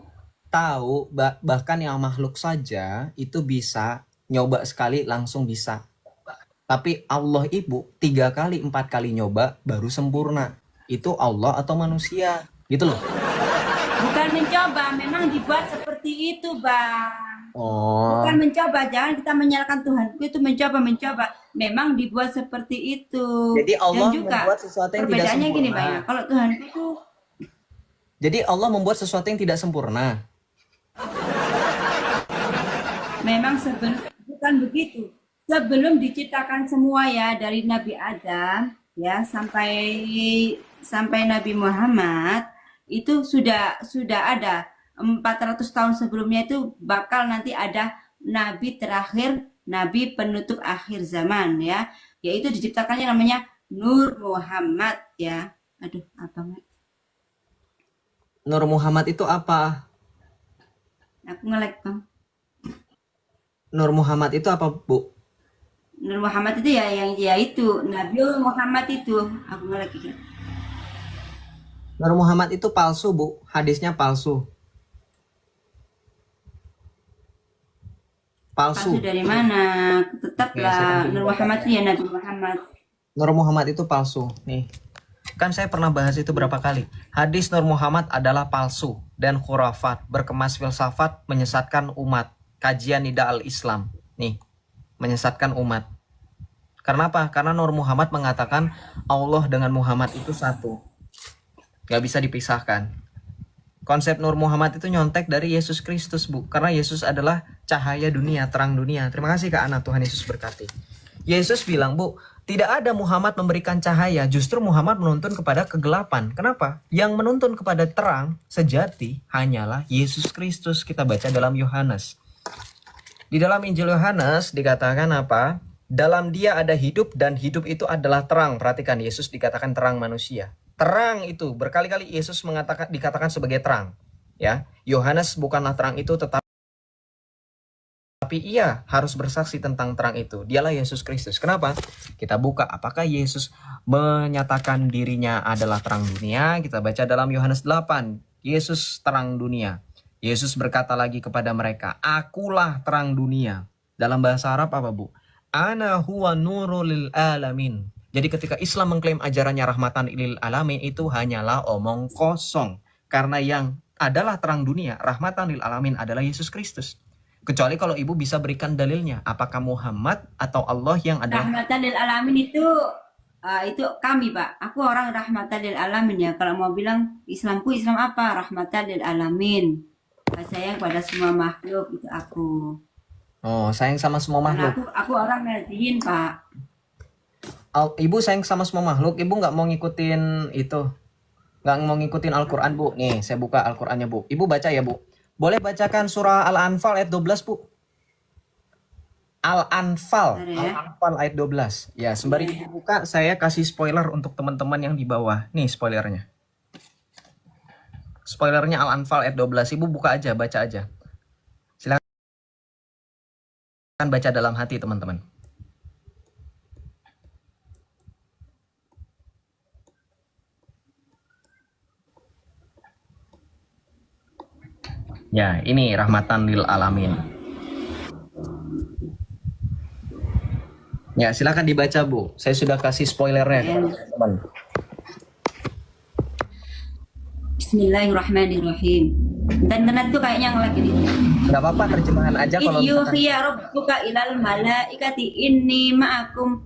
Tahu, bahkan yang makhluk saja itu bisa nyoba sekali langsung bisa. Tapi Allah ibu 3 kali, 4 kali nyoba baru sempurna. Itu Allah atau manusia? Gitu loh. Bukan mencoba, memang dibuat seperti itu, Bang. Oh, Bukan mencoba, jangan kita menyalahkan Tuhan. Itu mencoba. Memang dibuat seperti itu. jadi Allah Dan juga membuat sesuatu yang tidak perbedaannya gini, sempurna. Bang. Kalau Tuhan itu Jadi Allah membuat sesuatu yang tidak sempurna. memang bukan begitu. Sebelum diciptakan semua ya dari Nabi Adam ya sampai Nabi Muhammad itu sudah ada 400 tahun sebelumnya itu bakal nanti ada nabi terakhir, nabi penutup akhir zaman ya, yaitu diciptakannya namanya Nur Muhammad ya. Aduh, apa Mak? Nur Muhammad itu apa? Aku ngelek, Bang. Nur Muhammad itu apa, Bu? Nur Muhammad itu ya yang ya itu Nabi Muhammad itu aku ngelek gitu. Nur Muhammad itu palsu, Bu. Hadisnya palsu. Palsu Palsu. dari mana? Tetaplah Nur Muhammad itu ya Nabi Muhammad. Nur Muhammad itu palsu. Nih. Kan saya pernah bahas itu berapa kali. Hadis Nur Muhammad adalah palsu dan khurafat, berkemas filsafat, menyesatkan umat. Kajian Nida al-Islam. Nih, menyesatkan umat. Karena apa? Karena Nur Muhammad mengatakan Allah dengan Muhammad itu satu. Gak bisa dipisahkan. Konsep Nur Muhammad itu nyontek dari Yesus Kristus, Bu. Karena Yesus adalah cahaya dunia, terang dunia. Terima kasih Kak Ana, Tuhan Yesus berkati. Yesus bilang, Bu, tidak ada Muhammad memberikan cahaya, justru Muhammad menuntun kepada kegelapan. Kenapa? Yang menuntun kepada terang sejati hanyalah Yesus Kristus. Kita baca dalam Yohanes. Di dalam Injil Yohanes dikatakan apa? Dalam dia ada hidup dan hidup itu adalah terang. Perhatikan, Yesus dikatakan terang manusia. Terang itu berkali-kali Yesus dikatakan sebagai terang. Ya, Yohanes bukanlah terang itu, tetapi ia harus bersaksi tentang terang itu. Dialah Yesus Kristus. Kenapa? Kita buka apakah Yesus menyatakan dirinya adalah terang dunia. Kita baca dalam Yohanes 8. Yesus terang dunia. Yesus berkata lagi kepada mereka, akulah terang dunia. Dalam bahasa Arab apa, Bu? Ana huwa nurul lil alamin. Jadi ketika Islam mengklaim ajarannya rahmatan lil alamin, itu hanyalah omong kosong. Karena yang adalah terang dunia, rahmatan lil alamin adalah Yesus Kristus. Kecuali kalau ibu bisa berikan dalilnya. Apakah Muhammad atau Allah yang adalah... Rahmatan lil alamin itu kami, Pak. Aku orang rahmatan lil alamin ya. Kalau mau bilang Islamku Islam apa? Rahmatan lil alamin. Sayang pada semua makhluk itu aku. Oh, sayang sama semua Karena makhluk. aku orang Nahdliyin, Pak. Ibu sayang sama semua makhluk. Ibu nggak mau ngikutin itu. Nggak mau ngikutin Al-Quran, Bu. Nih, saya buka Al-Qurannya, Bu. Ibu baca ya, Bu. Boleh bacakan surah Al-Anfal ayat 12, Bu. Al-Anfal. Bentar ya. Al-Anfal ayat 12. Ya, sembari ibu buka, saya kasih spoiler untuk teman-teman yang di bawah. Nih spoilernya. Spoilernya Al-Anfal ayat 12. Ibu buka aja, baca aja. Silakan baca dalam hati, teman-teman. Ya, ini rahmatan lil alamin. Ya, silakan dibaca, Bu. Saya sudah kasih spoilernya, teman-teman. Bismillahirrahmanirrahim. Internet tuh kayaknya ngelag ini. Nggak apa-apa, terjemahan aja In kalau misalkan. yuhiya rabbuka ilal malaikati inni ma'akum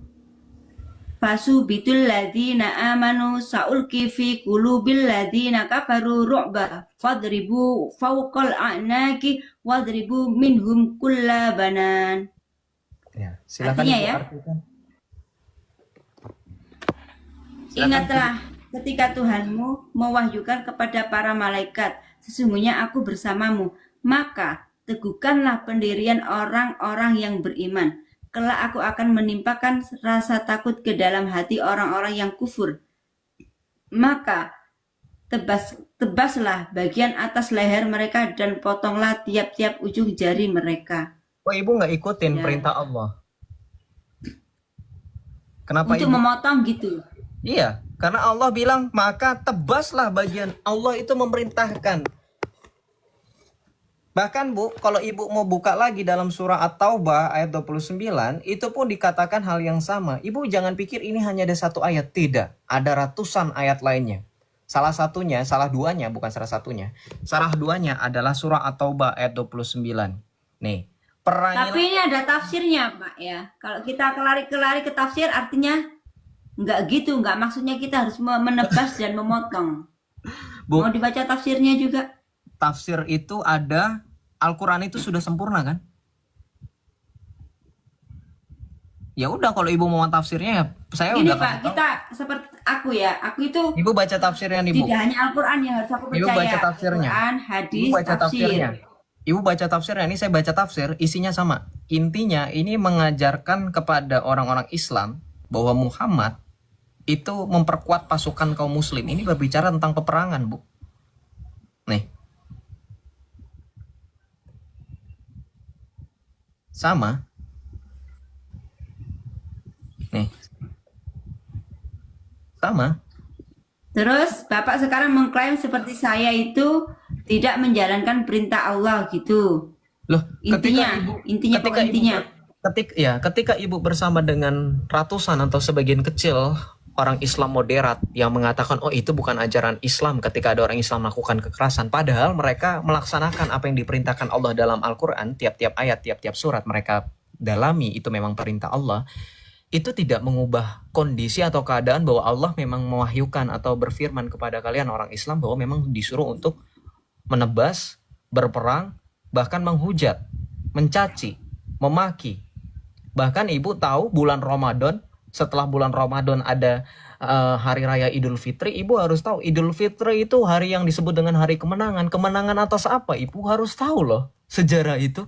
fasubitul ladina amanu sa'ulki fi qulubil ladina kafaru ru'ba fadribu fawqal a'naki wadribu minhum kulla banan. Ya, silakan Artinya Ibu ya, artikan. Silakan. ingatlah ketika Tuhanmu mewahyukan kepada para malaikat, sesungguhnya aku bersamamu, maka teguhkanlah pendirian orang-orang yang beriman. Kelak aku akan menimpakan rasa takut ke dalam hati orang-orang yang kufur. Maka tebaslah bagian atas leher mereka dan potonglah tiap-tiap ujung jari mereka. Oh, Ibu nggak ikutin Ya. perintah Allah. Kenapa Untuk Ibu? memotong gitu. Iya, karena Allah bilang, maka tebaslah bagian. Allah itu memerintahkan. Bahkan Bu, kalau Ibu mau buka lagi dalam surah At-Taubah ayat 29, itu pun dikatakan hal yang sama. Ibu jangan pikir ini hanya ada satu ayat. Tidak, ada ratusan ayat lainnya. Salah duanya, bukan salah satunya. Salah duanya adalah surah At-Taubah ayat 29. Nih, Tapi ini ada tafsirnya, Pak ya. Kalau kita kelari ke tafsir artinya nggak gitu, nggak maksudnya kita harus menebas dan memotong. Bu, Mau dibaca tafsirnya juga? tafsir itu ada, Al-Quran itu sudah sempurna kan? Ya udah, kalau Ibu mau tafsirnya ya saya Gini udah Pak, kasih tahu. kita seperti aku ya, aku itu Ibu baca tafsirnya nih Bu. tidak hanya Al-Quran yang harus aku Ibu percaya. baca tafsirnya. Quran, Ibu hadis, baca tafsirnya. tafsir. Ibu baca tafsirnya. Ini saya baca tafsir, isinya sama. Intinya ini mengajarkan kepada orang-orang Islam bahwa Muhammad itu memperkuat pasukan kaum muslim. Ini berbicara tentang peperangan, Bu. Nih. Sama. Nih. Sama. Terus Bapak sekarang mengklaim seperti saya itu tidak menjalankan perintah Allah gitu. Loh, Intinya pokok intinya. Ketika Ibu bersama dengan ratusan atau sebagian kecil orang Islam moderat yang mengatakan, oh itu bukan ajaran Islam ketika ada orang Islam melakukan kekerasan. Padahal mereka melaksanakan apa yang diperintahkan Allah dalam Al-Quran, tiap-tiap ayat, tiap-tiap surat mereka dalami, itu memang perintah Allah. Itu tidak mengubah kondisi atau keadaan bahwa Allah memang mewahyukan atau berfirman kepada kalian orang Islam bahwa memang disuruh untuk menebas, berperang, bahkan menghujat, mencaci, memaki. Bahkan Ibu tahu bulan Ramadan, setelah bulan Ramadan ada hari raya Idul Fitri, Ibu harus tahu Idul Fitri itu hari yang disebut dengan hari kemenangan. Kemenangan atas apa? Ibu harus tahu loh sejarah itu.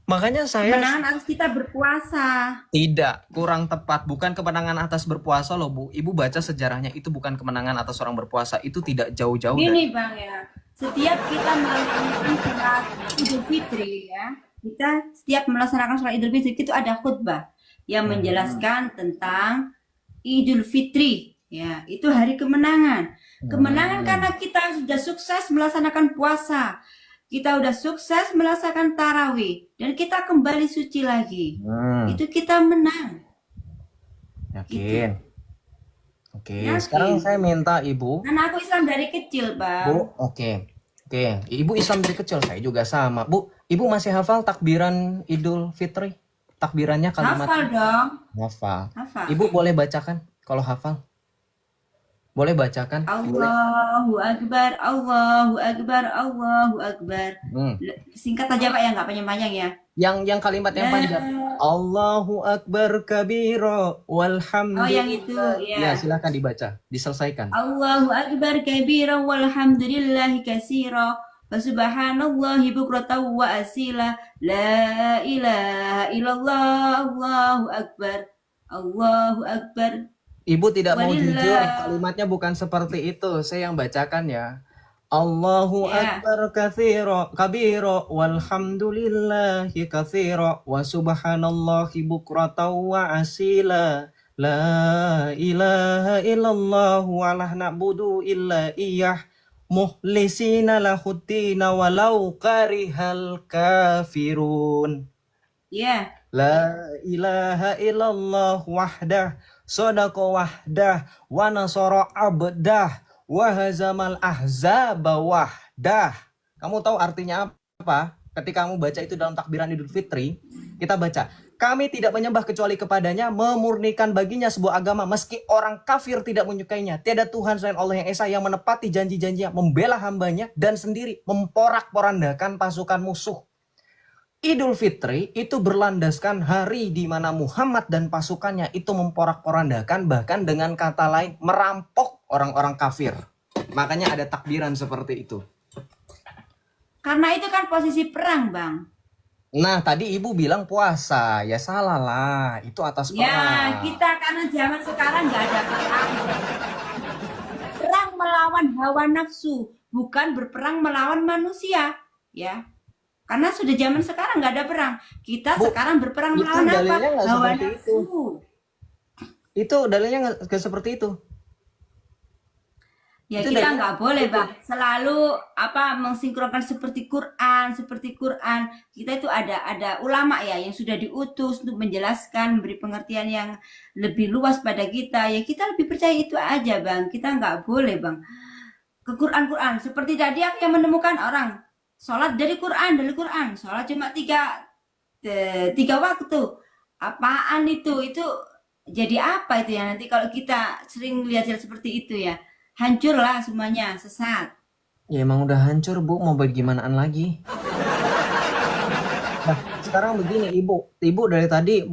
Makanya saya Kemenangan atas kita berpuasa. tidak, kurang tepat. Bukan kemenangan atas berpuasa loh Bu. Ibu baca sejarahnya, itu bukan kemenangan atas orang berpuasa. Itu tidak jauh-jauh dari... Gini Bang ya, setiap kita melaksanakan sholat Idul Fitri ya, kita setiap melaksanakan sholat Idul Fitri itu ada khutbah yang menjelaskan tentang Idul Fitri ya, itu hari kemenangan. Kemenangan karena kita sudah sukses melaksanakan puasa. Kita udah sukses melaksanakan tarawih dan kita kembali suci lagi. Itu kita menang. Yakin. Oke, Yakin. sekarang saya minta Ibu. Karena aku Islam dari kecil, Bang. Bu, oke. Ibu Islam dari kecil, saya juga sama. Bu, Ibu masih hafal takbiran Idul Fitri? Takbirannya kalimat. Hafal dong. Hafal. Hafal. Ibu boleh bacakan kalau hafal? Boleh bacakan? Allahu Akbar, Allahu Akbar, Allahu Akbar. Singkat aja Pak ya, nggak panjang-panjang ya. Yang kalimat yang panjang. Allahu Akbar kabira walhamdulillah. Oh yang itu Ya, ya. silakan dibaca, diselesaikan. Allahu Akbar kabira walhamdulillahi katsira wa subhanallahi bukratan wa asila la ilaha illallah Allahu Akbar. Allahu Akbar. Ibu tidak mau Walillah. jujur, kalimatnya bukan seperti itu. Saya yang bacakan ya. Allahu Akbar katsira kabira walhamdulillahi katsira wa subhanallahi bukratan wa asila la ilaha illallah wa la na'budu illa iyyah mukhlisina lahuddin walau karihal kafirun. Ya. La ilaha illallah wahdah sadaqa wahdah wa nasara abdah wa hazamal ahzaba wahdah. Kamu tahu artinya apa? Ketika kamu baca itu dalam takbiran Idul Fitri, kita baca, kami tidak menyembah kecuali kepadanya, memurnikan baginya sebuah agama, meski orang kafir tidak menyukainya. Tiada Tuhan selain Allah yang Esa, yang menepati janji-janjinya, membela hambanya, dan sendiri memporak-porandakan pasukan musuh. Idul Fitri itu berlandaskan hari di mana Muhammad dan pasukannya itu memporak-porandakan, bahkan dengan kata lain, merampok orang-orang kafir. Makanya ada takbiran seperti itu. Karena itu kan posisi perang, Bang. Nah, tadi Ibu bilang puasa. Ya salah lah, itu atas perang. Ya, kita karena zaman sekarang nggak ada perang. Perang melawan hawa nafsu, bukan berperang melawan manusia, ya. Karena sudah zaman sekarang nggak ada perang. Kita Bu, sekarang berperang itu melawan apa? dalilnya nggak Hawa seperti nafsu. Itu dalilnya nggak seperti itu. Ya Itu kita dalilnya nggak boleh, Bang. Selalu apa mensinkronkan seperti Quran. Kita itu ada ulama ya yang sudah diutus untuk menjelaskan, memberi pengertian yang lebih luas pada kita. Ya kita lebih percaya itu aja, Bang. Kita nggak boleh, Bang, ke Quran. Seperti tadi aku yang menemukan orang sholat dari Quran, sholat cuma tiga waktu. Apaan itu? Itu jadi apa itu ya nanti kalau kita sering lihat seperti itu ya? Hancurlah semuanya, sesat. Ya emang udah hancur, Bu. Mau bagaimana lagi? Nah, sekarang begini, Ibu dari tadi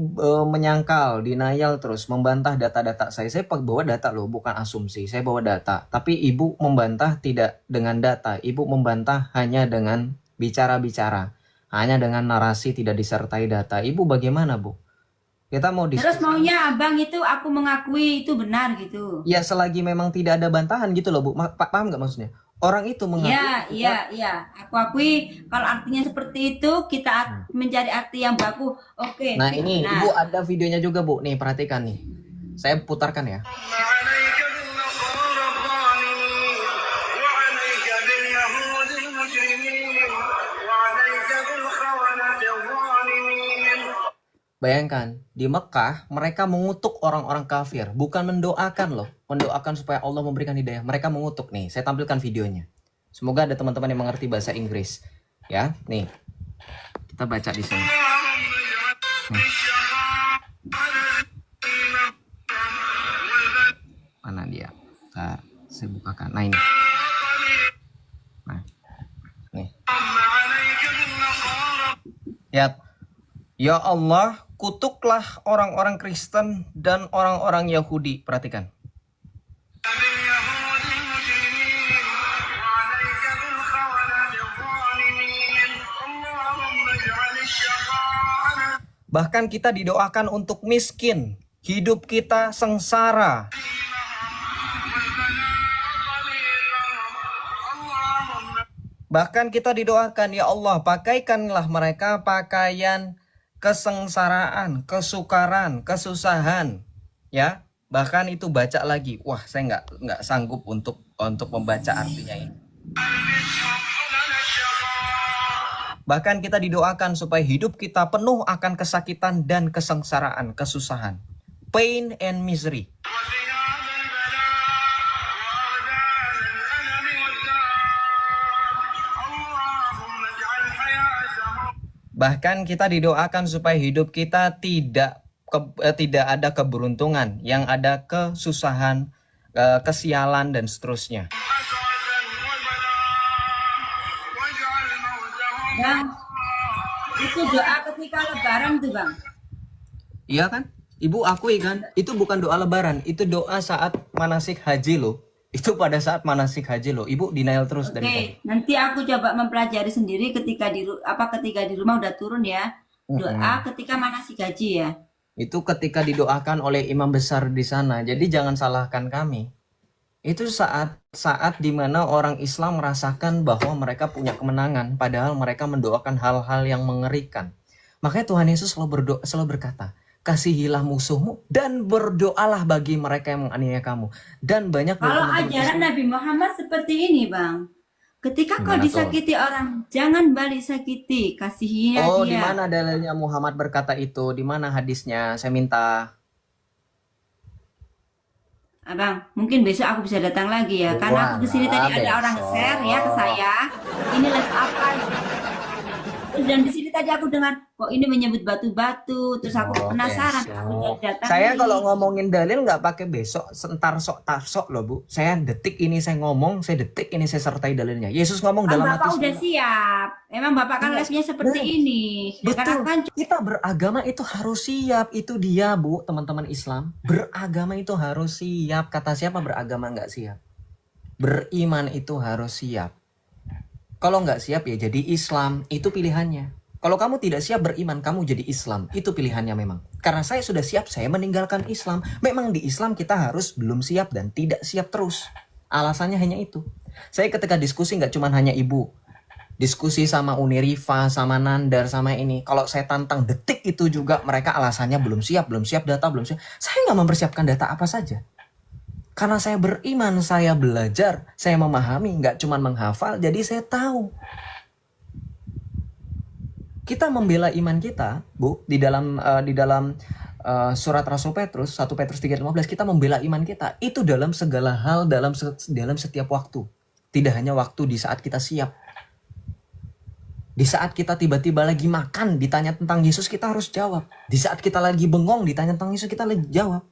menyangkal, denial terus, membantah data-data saya. Saya bawa data loh, bukan asumsi. Saya bawa data. Tapi Ibu membantah tidak dengan data. Ibu membantah hanya dengan bicara-bicara. Hanya dengan narasi tidak disertai data. Ibu bagaimana, Bu? Kita mau Terus diskusi. maunya abang itu aku mengakui itu benar gitu. Ya selagi memang tidak ada bantahan gitu loh, Bu. Paham nggak maksudnya? Orang itu mengaku. Iya. Aku akui kalau artinya seperti itu kita mencari arti yang baku. Oke. Nah ini Ibu ada videonya juga, Bu. Nih perhatikan nih. Saya putarkan ya. Bayangkan, di Mekah mereka mengutuk orang-orang kafir, bukan mendoakan loh. Mendoakan supaya Allah memberikan hidayah. Mereka mengutuk nih. Saya tampilkan videonya. Semoga ada teman-teman yang mengerti bahasa Inggris. Ya, nih. Kita baca di sini. Nih. Mana dia? Saya bukakan. Nah ini. Nah. Nih. Ya. Ya Allah, kutuklah orang-orang Kristen dan orang-orang Yahudi. Perhatikan. Bahkan kita didoakan untuk miskin. Hidup kita sengsara. Bahkan kita didoakan, ya Allah, pakaikanlah mereka pakaian kesengsaraan, kesukaran, kesusahan, ya. Bahkan itu baca lagi, wah saya nggak sanggup untuk membaca artinya ini. Bahkan kita didoakan supaya hidup kita penuh akan kesakitan dan kesengsaraan, kesusahan, pain and misery. Bahkan kita didoakan supaya hidup kita tidak ada keberuntungan, yang ada kesusahan, kesialan dan seterusnya. Bang, itu doa ketika lebaran tuh, Bang. Iya kan? Ibu akui kan? Itu bukan doa lebaran, itu doa saat manasik haji loh. Itu pada saat manasik haji loh. Ibu denial terus dari tadi. Nanti aku coba mempelajari sendiri ketika di rumah udah turun ya. Doa ketika manasik haji ya. Itu ketika didoakan oleh imam besar di sana. Jadi jangan salahkan kami. Itu saat dimana orang Islam merasakan bahwa mereka punya kemenangan, padahal mereka mendoakan hal-hal yang mengerikan. Makanya Tuhan Yesus selalu berkata, kasihilah musuhmu dan berdoalah bagi mereka yang menganiaya kamu. Dan banyak kalau ajaran Nabi Muhammad seperti ini, Bang. Ketika kau disakiti orang, jangan balik sakiti, kasihinya dia. Di mana dalilnya Muhammad berkata itu? Di mana hadisnya? Saya minta. Abang, mungkin besok aku bisa datang lagi ya, karena aku kesini tadi Walah, ada orang share ya ke besok. saya. Ini les apa? Dan di sini tadi aku dengar kok ini menyebut batu-batu, terus aku Oh, penasaran, aku besok. datang Saya kalau nih. ngomongin dalil nggak pakai besok, sentar sok tarsok loh Bu. Saya detik ini saya ngomong, saya detik ini saya sertai dalilnya. Yesus ngomong Kan dalam Bapak Matius udah 5. siap. Emang Bapak kan Iya, live-nya seperti benar. ini. Sedangkan Betul. aku kan Kita beragama itu harus siap. Itu dia Bu, teman-teman Islam. Beragama itu harus siap. Kata siapa beragama nggak siap? Beriman itu harus siap. Kalau nggak siap ya jadi Islam. Itu pilihannya. Kalau kamu tidak siap beriman, kamu jadi Islam. Itu pilihannya memang. Karena saya sudah siap, saya meninggalkan Islam. Memang di Islam kita harus belum siap dan tidak siap terus. Alasannya hanya itu. Saya ketika diskusi nggak cuma hanya ibu. Diskusi sama Uniriva, sama Nandar, sama ini. Kalau saya tantang detik itu juga mereka alasannya belum siap data, belum siap. Saya nggak mempersiapkan data apa saja. Karena saya beriman, saya belajar, saya memahami, nggak cuma menghafal, jadi saya tahu. Kita membela iman kita, Bu, di dalam surat Rasul Petrus 1 Petrus 3:15 kita membela iman kita itu dalam segala hal dalam setiap waktu. Tidak hanya waktu di saat kita siap. Di saat kita tiba-tiba lagi makan ditanya tentang Yesus kita harus jawab. Di saat kita lagi bengong ditanya tentang Yesus kita lagi jawab.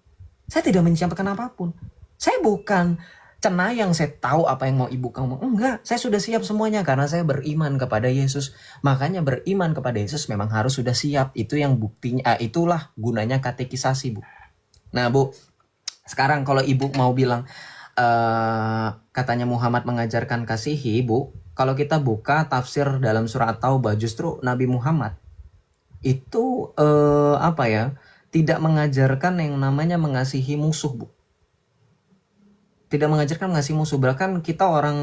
Saya tidak menyiapkan apapun. Saya bukan cenayang, saya tahu apa yang mau ibu kamu. Enggak, saya sudah siap semuanya karena saya beriman kepada Yesus. Makanya beriman kepada Yesus memang harus sudah siap. Itu yang buktinya, itulah gunanya katekisasi, Bu. Nah, Bu, sekarang kalau ibu mau bilang katanya Muhammad mengajarkan kasihi, Bu. Kalau kita buka tafsir dalam surat Taubah, justru Nabi Muhammad itu apa ya? Tidak mengajarkan yang namanya mengasihi musuh, Bu. Tidak mengajarkan mengasihi musuh. Bahkan kita orang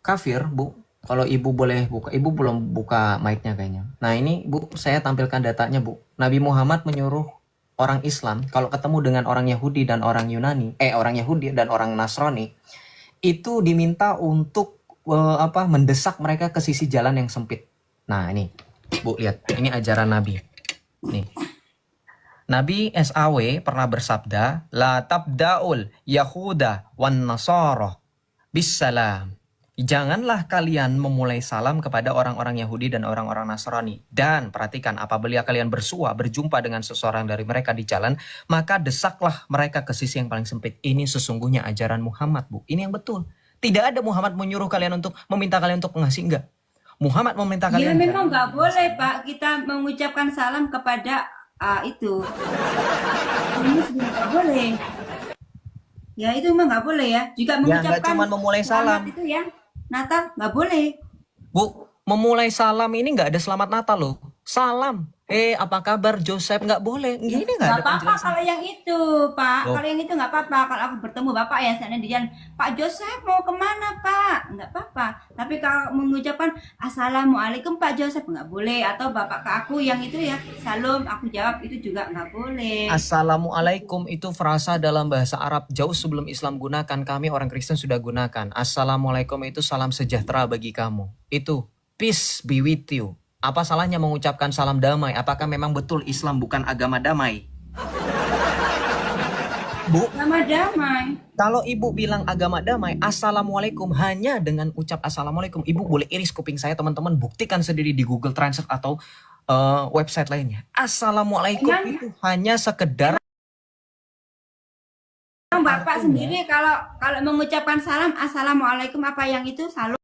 kafir, Bu. Kalau ibu boleh buka, ibu belum buka mic-nya kayaknya. Nah ini Bu, saya tampilkan datanya Bu. Nabi Muhammad menyuruh orang Islam kalau ketemu dengan orang Yahudi dan orang Yunani, orang Yahudi dan orang Nasrani, itu diminta untuk mendesak mereka ke sisi jalan yang sempit. Nah ini Bu lihat, ini ajaran Nabi. Nih. Nabi SAW pernah bersabda, La tabda'ul Yahuda wan Nasara bisalam. Janganlah kalian memulai salam kepada orang-orang Yahudi dan orang-orang Nasrani. Dan perhatikan, apabila kalian berjumpa dengan seseorang dari mereka di jalan, maka desaklah mereka ke sisi yang paling sempit. Ini sesungguhnya ajaran Muhammad, Bu. Ini yang betul. Tidak ada Muhammad menyuruh kalian untuk meminta kalian untuk mengasihi, enggak. Muhammad meminta ya kalian. memang nggak boleh Pak kita mengucapkan salam kepada itu. Ini sudah nggak boleh. Ya itu memang nggak boleh ya. Juga Ya nggak mengucapkan cuma memulai selamat salam. itu ya. Natal nggak boleh. Bu, memulai salam ini nggak ada selamat Natal loh. Salam. Apa kabar Joseph? Nggak boleh. Gini nggak Nggak ada apa-apa penjelasan. kalau yang itu, Pak. Loh, Kalau yang itu nggak apa-apa. Kalau aku bertemu Bapak ya, saya di jalan, Pak Joseph mau kemana, Pak? Nggak apa-apa. Tapi kalau mengucapkan Assalamualaikum Pak Joseph nggak boleh. Atau Bapak ke aku yang itu ya, Salam, aku jawab itu juga nggak boleh. Assalamualaikum itu frasa dalam bahasa Arab jauh sebelum Islam gunakan. Kami orang Kristen sudah gunakan. Assalamualaikum itu salam sejahtera bagi kamu. Itu peace be with you. Apa salahnya mengucapkan salam damai? Apakah memang betul Islam bukan agama damai? Bu, Sama damai. kalau ibu bilang agama damai, assalamualaikum, hanya dengan ucap assalamualaikum, ibu boleh iris kuping saya, teman-teman, buktikan sendiri di Google Translate atau website lainnya. Assalamualaikum Emang- itu hanya sekedar Bapak sendiri kalau mengucapkan salam Assalamualaikum apa yang itu salam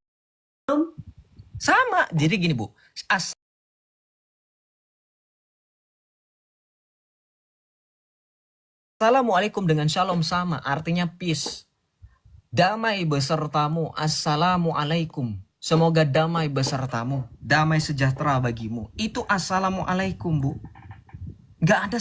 sama. Jadi gini Bu, assalamualaikum dengan shalom sama, artinya peace. Damai besertamu, assalamualaikum. Semoga damai besertamu, damai sejahtera bagimu. Itu assalamualaikum Bu. Gak ada.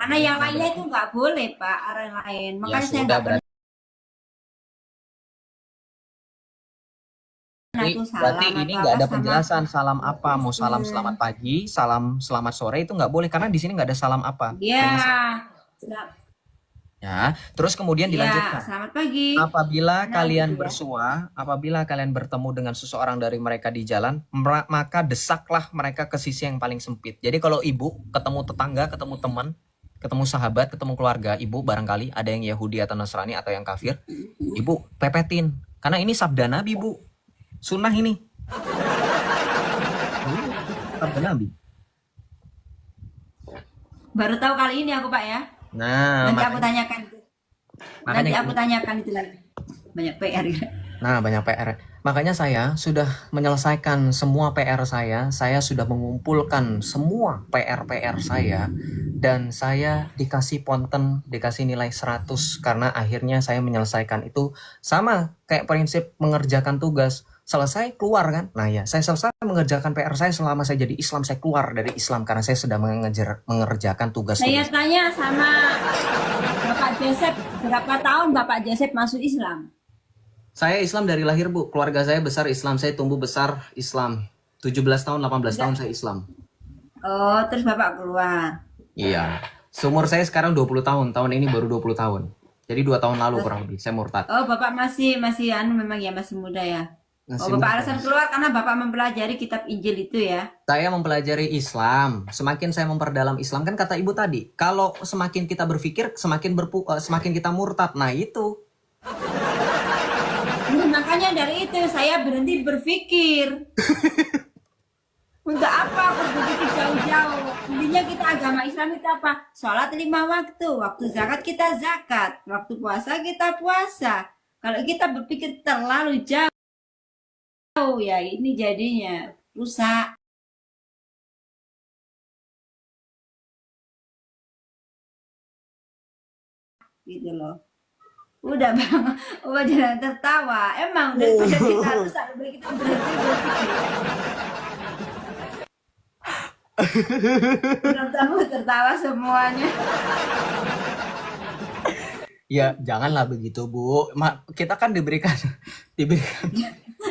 karena yang lainnya itu nggak boleh Pak arah lain. Makanya saya sudah, nggak pernah itu salam berarti ini atau nggak apa ada sama penjelasan salam apa, mau salam selamat pagi, salam selamat sore itu nggak boleh karena di sini nggak ada salam apa. ya Ya, terus kemudian Ya, dilanjutkan. selamat pagi. Apabila Nah, kalian gitu ya. bersua, apabila kalian bertemu dengan seseorang dari mereka di jalan, maka desaklah mereka ke sisi yang paling sempit. Jadi kalau ibu ketemu tetangga, ketemu teman, ketemu sahabat, ketemu keluarga, ibu barangkali ada yang Yahudi atau Nasrani atau yang kafir, ibu pepetin. Karena ini sabda Nabi, Bu. Sunnah ini. Sabda Nabi. Baru tahu kali ini aku, Pak ya. Nah, Nanti aku tanyakan. Nanti makanya aku tanyakan itu lagi. Banyak PR ya. Nah, banyak PR. Makanya saya sudah menyelesaikan semua PR saya. Saya sudah mengumpulkan semua PR-PR saya. Dan saya dikasih ponten, dikasih nilai 100. Karena akhirnya saya menyelesaikan itu. Sama kayak prinsip mengerjakan tugas. Selesai, keluar kan? Nah ya, saya selesai mengerjakan PR saya selama saya jadi Islam. Saya keluar dari Islam karena saya sudah mengerjakan Saya tugas-tugas. tanya sama Bapak Joseph, berapa tahun Bapak Joseph masuk Islam? Saya Islam dari lahir, Bu. Keluarga saya besar Islam. Saya tumbuh besar Islam. 17 tahun, 18 tahun saya Islam. Oh, terus Bapak keluar. Iya. Seumur saya sekarang 20 tahun. Tahun ini baru 20 tahun. Jadi 2 tahun lalu kurang lebih saya murtad. Oh, Bapak masih memang ya masih muda ya. Masih Bapak muda. alasan keluar karena Bapak mempelajari kitab Injil itu ya. Saya mempelajari Islam. Semakin saya memperdalam Islam, kan kata Ibu tadi, kalau semakin kita berpikir, semakin kita murtad. Nah, itu. Nah, makanya dari itu saya berhenti berpikir. Untuk apa aku berpikir jauh-jauh? Intinya kita agama Islam itu apa? Sholat 5 waktu. Waktu zakat kita zakat. Waktu puasa kita puasa. Kalau kita berpikir terlalu jauh, ya ini jadinya rusak. Gitu loh. Udah bang, udah jangan tertawa. Emang daripada kita rusak, lebih kita berhenti berpikir. Kamu tertawa semuanya. Ya, janganlah begitu, Bu. Kita kan diberikan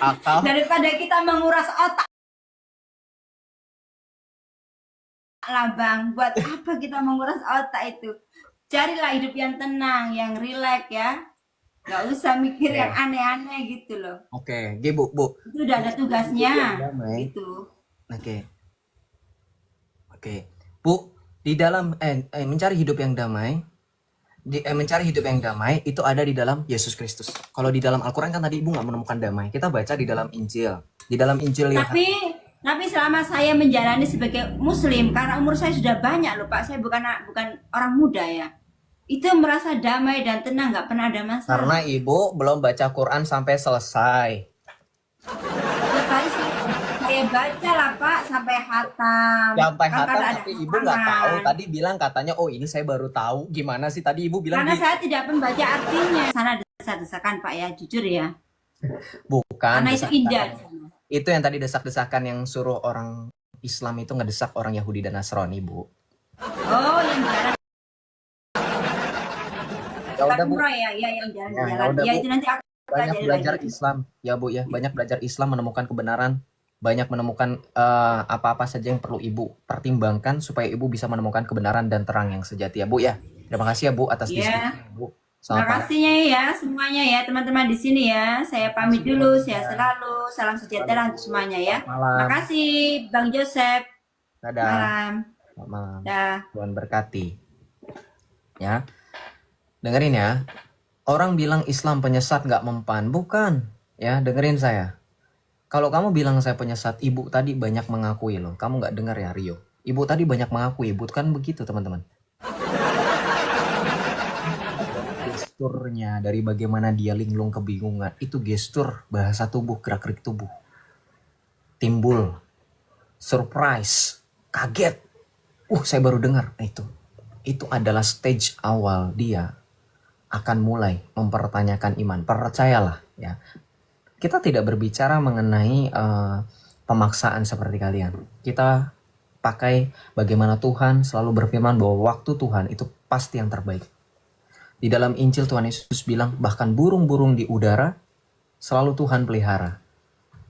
akal. Daripada kita menguras otak lah bang, buat apa kita menguras otak itu? Carilah hidup yang tenang, yang rileks ya. Gak usah mikir yang aneh-aneh gitu loh. Oke, Bu. Itu udah ada tugasnya. Damai. Gitu. Oke. Bu, di dalam mencari hidup yang damai, mencari hidup yang damai itu ada di dalam Yesus Kristus. Kalau di dalam Al-Quran kan tadi Ibu nggak menemukan damai. Kita baca di dalam Injil. Di dalam Injil Tapi selama saya menjalani sebagai Muslim, karena umur saya sudah banyak loh Pak, saya bukan orang muda ya. Itu merasa damai dan tenang, nggak pernah ada masalah. Karena Ibu belum baca Quran sampai selesai. Tiap hari saya baca lah Pak sampai hatam. Sampai Kan hatam, karena ada tapi Ibu nggak tahu. hafalan. Tadi bilang katanya, oh ini saya baru tahu. Gimana sih tadi Ibu bilang? Karena saya tidak membaca artinya. Sana desak-desakan Pak ya, jujur ya. Bukan. Karena itu indah. Itu yang tadi desak-desakan yang suruh orang Islam itu ngedesak orang Yahudi dan Nasrani, Bu. Oh, yang jalan. Ya udah, Bu. Ya, yang jalan-jalan. Ya udah, Ya, Bu. itu nanti aku Banyak pelajari belajar lagi. Islam. Ya, Bu ya. Banyak belajar Islam, menemukan kebenaran. Banyak menemukan apa-apa saja yang perlu Ibu pertimbangkan supaya Ibu bisa menemukan kebenaran dan terang yang sejati ya, Bu ya. Terima kasih ya, Bu, atas diskusinya, Bu. Terima kasihnya ya semuanya ya teman-teman di sini ya. Saya pamit dulu, sehat selalu, salam sejahtera untuk semuanya ya. Terima kasih Bang Joseph. Dadah. Malam. Selamat malam. Dah. Tuhan berkati. Ya. Dengerin ya. Orang bilang Islam penyesat nggak mempan. Bukan. Ya, dengerin saya. Kalau kamu bilang saya penyesat, Ibu tadi banyak mengakui loh. Kamu nggak dengar ya, Rio? Ibu tadi banyak mengakui. Bukan begitu, teman-teman. Gesturnya dari bagaimana dia linglung kebingungan. Itu gestur bahasa tubuh, gerak-gerik tubuh. Timbul. Surprise. Kaget. Saya baru dengar. Itu adalah stage awal dia akan mulai mempertanyakan iman. Percayalah ya. Kita tidak berbicara mengenai pemaksaan seperti kalian. Kita pakai bagaimana Tuhan selalu berfirman bahwa waktu Tuhan itu pasti yang terbaik. Di dalam Injil Tuhan Yesus bilang bahkan burung-burung di udara selalu Tuhan pelihara.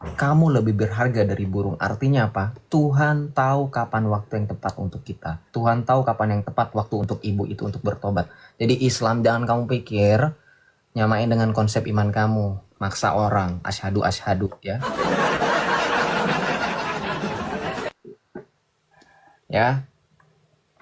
Kamu lebih berharga dari burung. Artinya apa? Tuhan tahu kapan waktu yang tepat untuk kita. Tuhan tahu kapan yang tepat waktu untuk ibu itu untuk bertobat. Jadi Islam jangan kamu pikir nyamain dengan konsep iman kamu. Maksa orang, asyhadu asyhadu ya. Ya.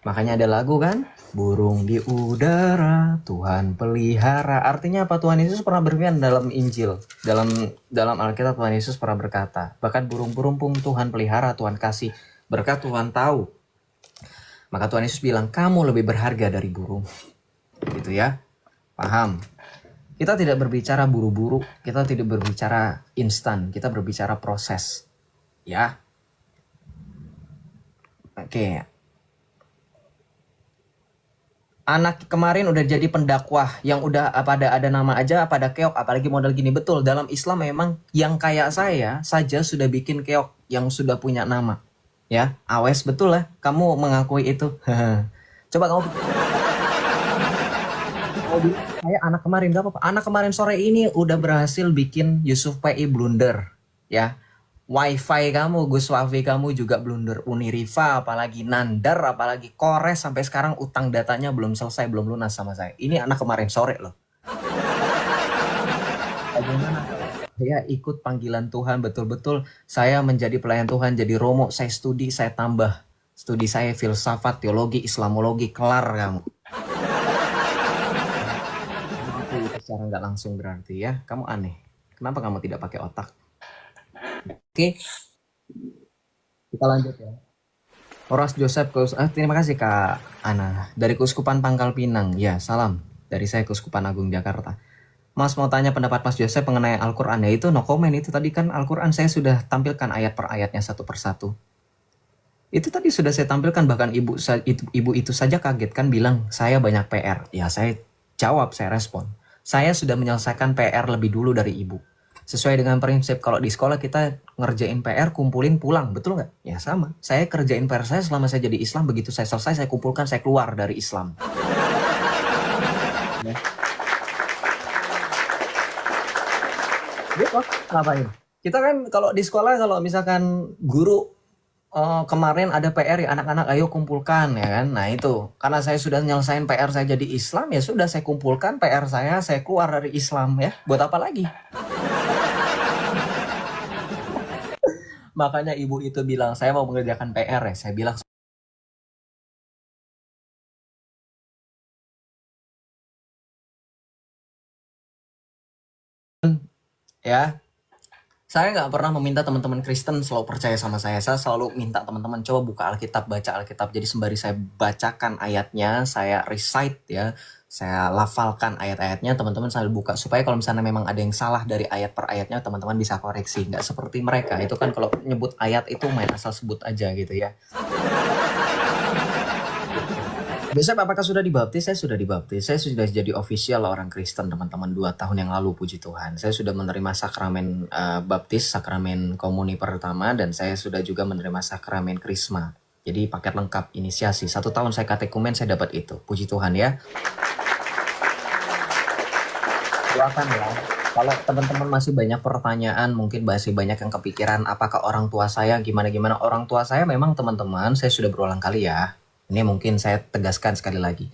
Makanya ada lagu kan? Burung di udara, Tuhan pelihara. Artinya apa? Tuhan Yesus pernah berfirman dalam Injil, dalam Alkitab Tuhan Yesus pernah berkata, bahkan burung-burung pun Tuhan pelihara, Tuhan kasih berkat, Tuhan tahu. Maka Tuhan Yesus bilang, kamu lebih berharga dari burung. Gitu ya. Paham? Kita tidak berbicara buru-buru, kita tidak berbicara instan, kita berbicara proses. Ya. Oke. Anak kemarin udah jadi pendakwah yang udah ada nama aja, pada keok, apalagi model gini. Betul, dalam Islam memang yang kayak saya saja sudah bikin keok yang sudah punya nama. Ya, awes betul lah, kamu mengakui itu. Coba kamu bilang, saya anak kemarin, gak apa-apa. Anak kemarin sore ini udah berhasil bikin Yusuf PI blunder. Ya, Wifi kamu, Gus Wafi kamu juga blunder. Uniriva, apalagi Nandar, apalagi Kores, sampai sekarang utang datanya belum selesai, belum lunas sama saya. Ini anak kemarin sore loh. Bagaimana saya ikut panggilan Tuhan betul-betul, saya menjadi pelayan Tuhan, jadi romo, saya studi, saya tambah. Studi saya filsafat, teologi, Islamologi, kelar kamu. Itu secara nggak langsung berarti ya, kamu aneh. Kenapa kamu tidak pakai otak? Oke, kita lanjut ya. Horas Joseph, terima kasih Kak Ana. Dari Keuskupan Pangkal Pinang. Ya, salam. Dari saya Keuskupan Agung Jakarta. Mas mau tanya pendapat Mas Joseph mengenai Al-Quran. Ya itu no comment. Itu tadi kan Al-Quran saya sudah tampilkan ayat per ayatnya satu persatu. Itu tadi sudah saya tampilkan, bahkan ibu itu saja kaget kan, bilang saya banyak PR. Ya saya jawab, saya respon. Saya sudah menyelesaikan PR lebih dulu dari ibu. Sesuai dengan prinsip kalau di sekolah kita ngerjain PR, kumpulin pulang, betul nggak? Ya sama, saya kerjain PR saya selama saya jadi Islam, begitu saya selesai, saya kumpulkan, saya keluar dari Islam. Ya. Gitu, ngapain? Kita kan kalau di sekolah, kalau misalkan guru kemarin ada PR ya anak-anak ayo kumpulkan ya kan. Nah itu karena saya sudah nyelesain PR saya jadi Islam, ya sudah saya kumpulkan PR saya keluar dari Islam ya. Buat apa lagi? Makanya ibu itu bilang saya mau mengerjakan PR ya. Saya bilang ya, saya nggak pernah meminta teman-teman Kristen selalu percaya sama saya. Saya selalu minta teman-teman coba buka Alkitab, baca Alkitab. Jadi sembari saya bacakan ayatnya, saya recite ya, saya lafalkan ayat-ayatnya, teman-teman selalu buka. Supaya kalau misalnya memang ada yang salah dari ayat per ayatnya, teman-teman bisa koreksi. Nggak seperti mereka, itu kan kalau nyebut ayat itu main asal sebut aja gitu ya. Biasanya apakah sudah dibaptis? Saya sudah dibaptis. Saya sudah jadi official orang Kristen teman-teman 2 tahun yang lalu, puji Tuhan. Saya sudah menerima sakramen baptis, sakramen komuni pertama, dan saya sudah juga menerima sakramen krisma. Jadi paket lengkap inisiasi. 1 tahun saya katekumen, saya dapat itu. Puji Tuhan ya. Doakan ya. Kalau teman-teman masih banyak pertanyaan, mungkin masih banyak yang kepikiran, apakah orang tua saya gimana-gimana. Orang tua saya memang teman-teman, saya sudah berulang kali ya. Ini mungkin saya tegaskan sekali lagi.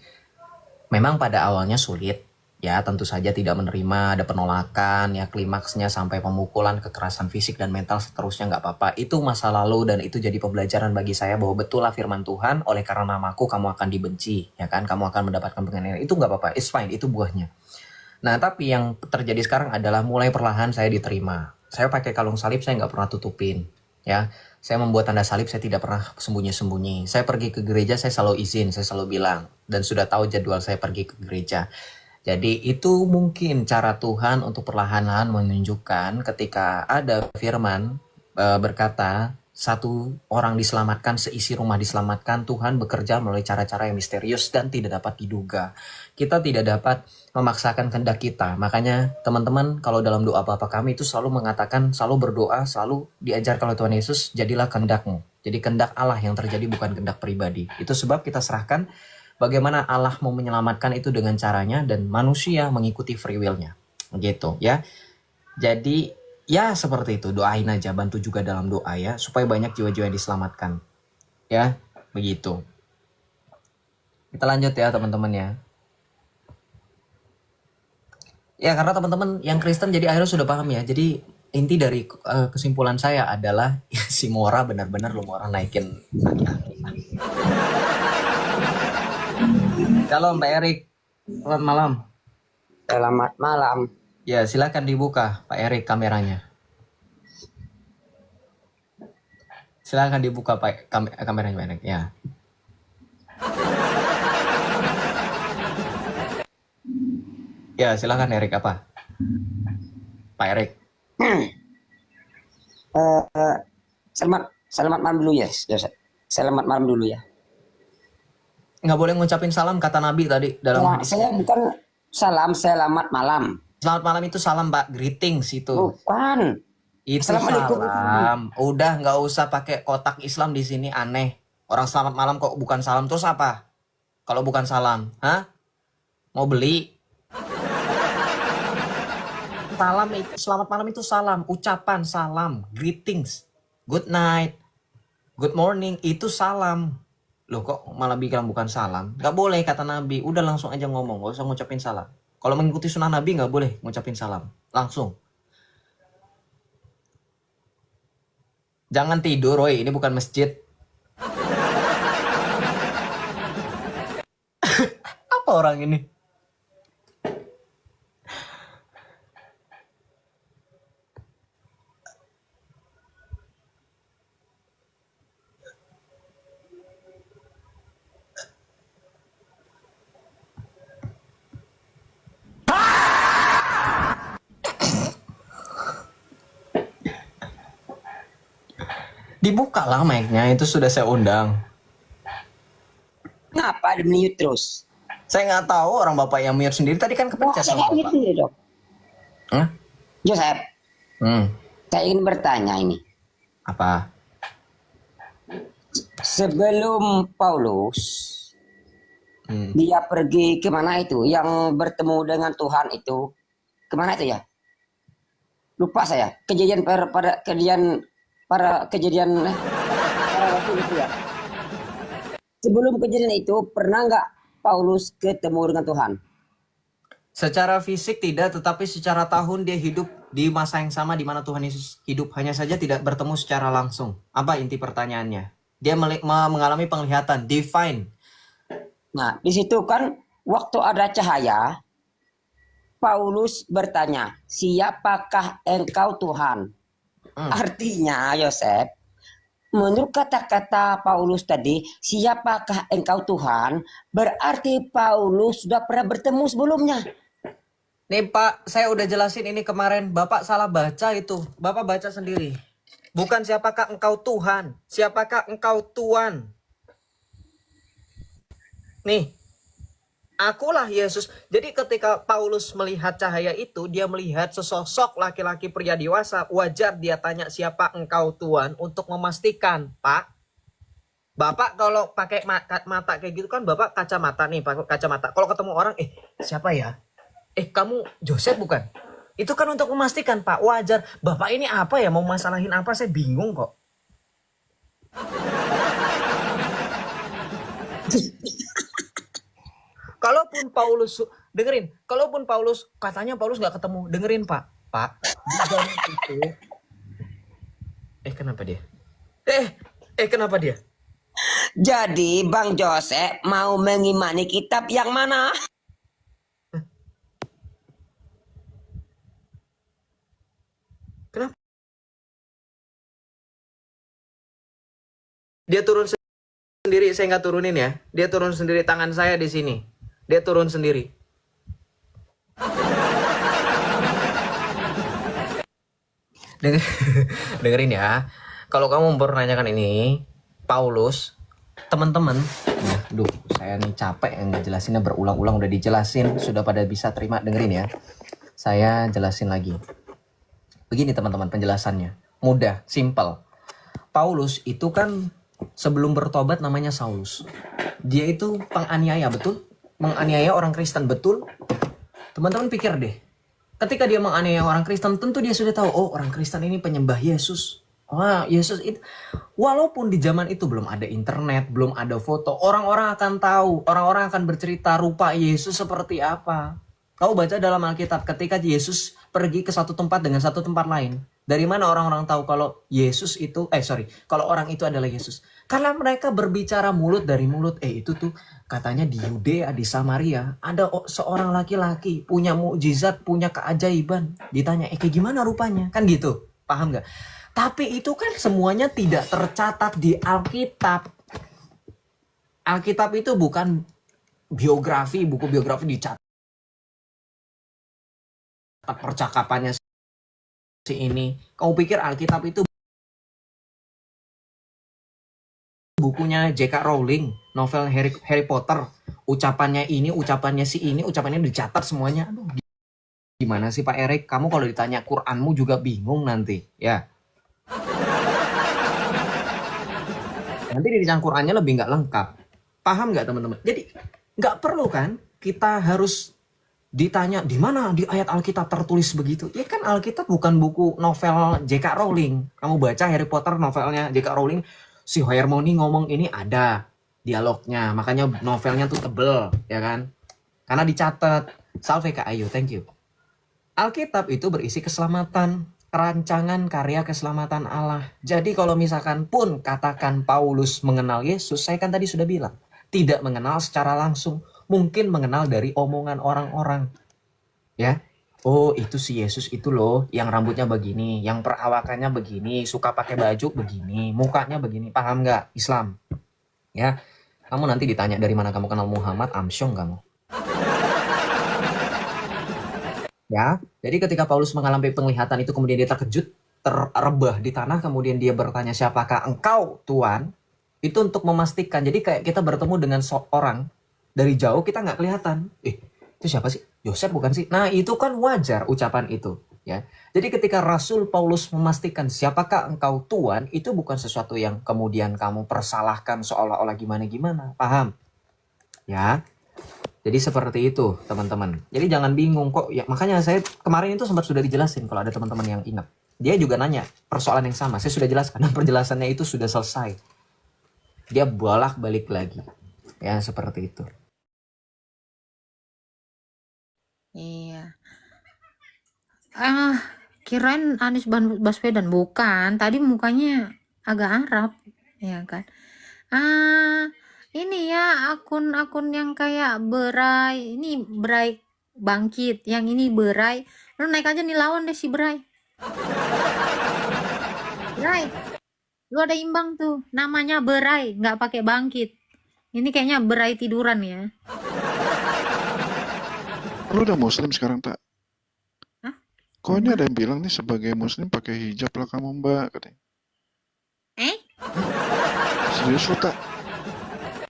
Memang pada awalnya sulit, ya tentu saja tidak menerima, ada penolakan, ya klimaksnya sampai pemukulan, kekerasan fisik dan mental seterusnya, nggak apa-apa. Itu masa lalu dan itu jadi pembelajaran bagi saya bahwa betul lah firman Tuhan, oleh karena namaku kamu akan dibenci, ya kan? Kamu akan mendapatkan penganiayaan. Itu nggak apa-apa, it's fine, itu buahnya. Nah tapi yang terjadi sekarang adalah mulai perlahan saya diterima. Saya pakai kalung salib, saya nggak pernah tutupin, ya. Saya membuat tanda salib, saya tidak pernah sembunyi-sembunyi. Saya pergi ke gereja, saya selalu izin, saya selalu bilang. Dan sudah tahu jadwal saya pergi ke gereja. Jadi itu mungkin cara Tuhan untuk perlahan-lahan menunjukkan ketika ada firman berkata, 1 orang diselamatkan, seisi rumah diselamatkan. Tuhan bekerja melalui cara-cara yang misterius dan tidak dapat diduga. Kita tidak dapat memaksakan kehendak kita. Makanya teman-teman kalau dalam doa Bapa kami itu selalu mengatakan, selalu berdoa, selalu diajarkan oleh Tuhan Yesus, jadilah kehendakmu. Jadi kehendak Allah yang terjadi, bukan kehendak pribadi. Itu sebab kita serahkan bagaimana Allah mau menyelamatkan itu dengan caranya, dan manusia mengikuti free will-nya. Gitu ya. Jadi Ya seperti itu, doain aja, bantu juga dalam doa ya, supaya banyak jiwa-jiwa yang diselamatkan. Ya, begitu. Kita lanjut ya teman-teman ya. Ya karena teman-teman yang Kristen jadi akhirnya sudah paham ya. Jadi inti dari kesimpulan saya adalah si Mora benar-benar lu Mora naikin aki-aki. Shalom Pak Erik, selamat malam. Selamat malam. Ya silakan dibuka Pak Erik kameranya. Silakan dibuka Pak kameranya Pak Erik ya. Ya silakan Erik apa? Pak Erik. Selamat malam dulu ya. Selamat malam dulu ya. Nggak boleh ngucapin salam kata Nabi tadi dalam Ya, hadis. saya bukan salam selamat malam. Selamat malam itu salam Pak, greetings itu. Bukan. Itu Assalamualaikum. salam. Udah nggak usah pakai kotak Islam di sini aneh. Orang selamat malam kok bukan salam terus apa? Kalau bukan salam, hah? Mau beli? Salam itu selamat malam itu salam, ucapan salam, greetings, good night, good morning itu salam. Loh kok malah bilang bukan salam? Gak boleh kata Nabi. Udah langsung aja ngomong, gak usah ngucapin salam. Kalau mengikuti sunnah Nabi gak boleh ngucapin salam. Langsung. Jangan tidur, Roy. Ini bukan masjid. Apa orang ini? Dibuka lah mic-nya, itu sudah saya undang. Ngapa ada mute terus? Saya nggak tahu orang bapak yang mute sendiri tadi kan kepencet Saya sama mute bapak. sendiri dong. Hah? Joseph, saya ingin bertanya ini. Apa? Sebelum Paulus dia pergi kemana itu? Yang bertemu dengan Tuhan itu kemana itu ya? Lupa saya. Kejadian pada kejadian para rasul itu ya. Sebelum kejadian itu pernah nggak Paulus ketemu dengan Tuhan? Secara fisik tidak, tetapi secara tahun dia hidup di masa yang sama di mana Tuhan Yesus hidup. Hanya saja tidak bertemu secara langsung. Apa inti pertanyaannya? Dia mengalami penglihatan, divine. Nah, di situ kan waktu ada cahaya, Paulus bertanya, siapakah engkau Tuhan? Artinya, Yosef, menurut kata-kata Paulus tadi, siapakah engkau Tuhan? Berarti Paulus sudah pernah bertemu sebelumnya. Nih Pak, saya udah jelasin ini kemarin. Bapak salah baca itu. Bapak baca sendiri. Bukan siapakah engkau Tuhan. Siapakah engkau Tuan. Nih. Akulah Yesus. Jadi ketika Paulus melihat cahaya itu, dia melihat sesosok laki-laki pria dewasa. Wajar dia tanya siapa engkau Tuhan untuk memastikan, Pak. Bapak kalau pakai mata kayak gitu kan Bapak kacamata nih, pakai kacamata. Kalau ketemu orang, siapa ya? Kamu Joseph bukan? Itu kan untuk memastikan, Pak. Wajar. Bapak ini apa ya? Mau masalahin apa? Saya bingung kok. Kalaupun Paulus, dengerin, kalaupun Paulus, katanya Paulus nggak ketemu, dengerin Pak, di zaman itu, kenapa dia? Kenapa dia? Jadi Bang Joseph mau mengimani kitab yang mana? Kenapa? Dia turun sendiri, saya nggak turunin ya. Dia turun sendiri, tangan saya di sini. Dia turun sendiri. Dengerin ya. Kalau kamu mempertanyakan ini, Paulus, teman-teman, saya nih capek yang ngejelasinnya berulang-ulang, udah dijelasin, sudah pada bisa terima, dengerin ya. Saya jelasin lagi. Begini teman-teman penjelasannya, mudah, simple. Paulus itu kan sebelum bertobat namanya Saulus. Dia itu penganiaya, betul? Menganiaya orang Kristen, betul? Teman-teman pikir deh, Ketika dia menganiaya orang Kristen, tentu dia sudah tahu, oh orang Kristen ini penyembah Yesus. Wah, Yesus itu, walaupun di zaman itu belum ada internet, belum ada foto, orang-orang akan tahu, orang-orang akan bercerita rupa Yesus seperti apa. Kau baca dalam Alkitab, ketika Yesus pergi ke satu tempat dengan satu tempat lain, dari mana orang-orang tahu kalau Yesus itu, kalau orang itu adalah Yesus? Karena mereka berbicara mulut dari mulut. Itu tuh katanya di Yudea, di Samaria, ada seorang laki-laki punya mukjizat, punya keajaiban. Ditanya, kayak gimana rupanya? Kan gitu, paham gak? Tapi itu kan semuanya tidak tercatat di Alkitab. Alkitab itu bukan biografi, buku biografi dicatat percakapannya si ini. Kau pikir Alkitab itu bukunya J.K. Rowling, novel Harry Potter, ucapannya ini, ucapannya si ini, ucapannya dicatat semuanya. Aduh, gimana sih Pak Erik? Kamu kalau ditanya Quranmu juga bingung nanti, ya. Nanti di Qurannya lebih nggak lengkap. Paham nggak teman-teman? Jadi nggak perlu kan kita harus ditanya di mana di ayat Alkitab tertulis begitu. Ya kan Alkitab bukan buku novel J.K. Rowling. Kamu baca Harry Potter novelnya J.K. Rowling, si Hermione ngomong ini ada dialognya. Makanya novelnya tuh tebel, ya kan? Karena dicatat. Salve Kak Ayu, thank you. Alkitab itu berisi keselamatan, rancangan karya keselamatan Allah. Jadi kalau misalkan pun katakan Paulus mengenal Yesus, saya kan tadi sudah bilang, tidak mengenal secara langsung, mungkin mengenal dari omongan orang-orang. Ya, oh itu si Yesus itu loh, yang rambutnya begini, yang perawakannya begini, suka pakai baju begini, mukanya begini, paham nggak Islam? Ya, kamu nanti ditanya dari mana kamu kenal Muhammad, amsyong kamu. Ya, jadi ketika Paulus mengalami penglihatan itu, kemudian dia terkejut, terrebah di tanah, kemudian dia bertanya, siapakah engkau Tuhan? Itu untuk memastikan. Jadi kayak kita bertemu dengan seorang dari jauh, kita nggak kelihatan. Itu siapa sih? Yosef bukan sih? Nah itu kan wajar ucapan itu. Ya, jadi ketika Rasul Paulus memastikan siapakah engkau Tuhan, itu bukan sesuatu yang kemudian kamu persalahkan seolah-olah gimana-gimana. Paham? Ya. Jadi seperti itu teman-teman. Jadi jangan bingung kok. Ya, makanya saya kemarin itu sempat sudah dijelasin kalau ada teman-teman yang ingat. Dia juga nanya persoalan yang sama. Saya sudah jelaskan dan penjelasannya itu sudah selesai. Dia bolak-balik lagi. Ya seperti itu. Iya. Kirain Anies Baswedan, bukan. Tadi mukanya agak Arab, ya kan? Ini ya akun-akun yang kayak Berai, ini Berai Bangkit, yang ini Berai. Lu naik aja nih, lawan deh si Berai. Berai, lu ada imbang tuh, namanya Berai, nggak pakai Bangkit. Ini kayaknya Berai tiduran ya. Lu udah muslim sekarang, tak? Hah? Kok ini ada yang bilang nih sebagai muslim pakai hijab lah kamu, Mbak, katanya. Serius lu, tak?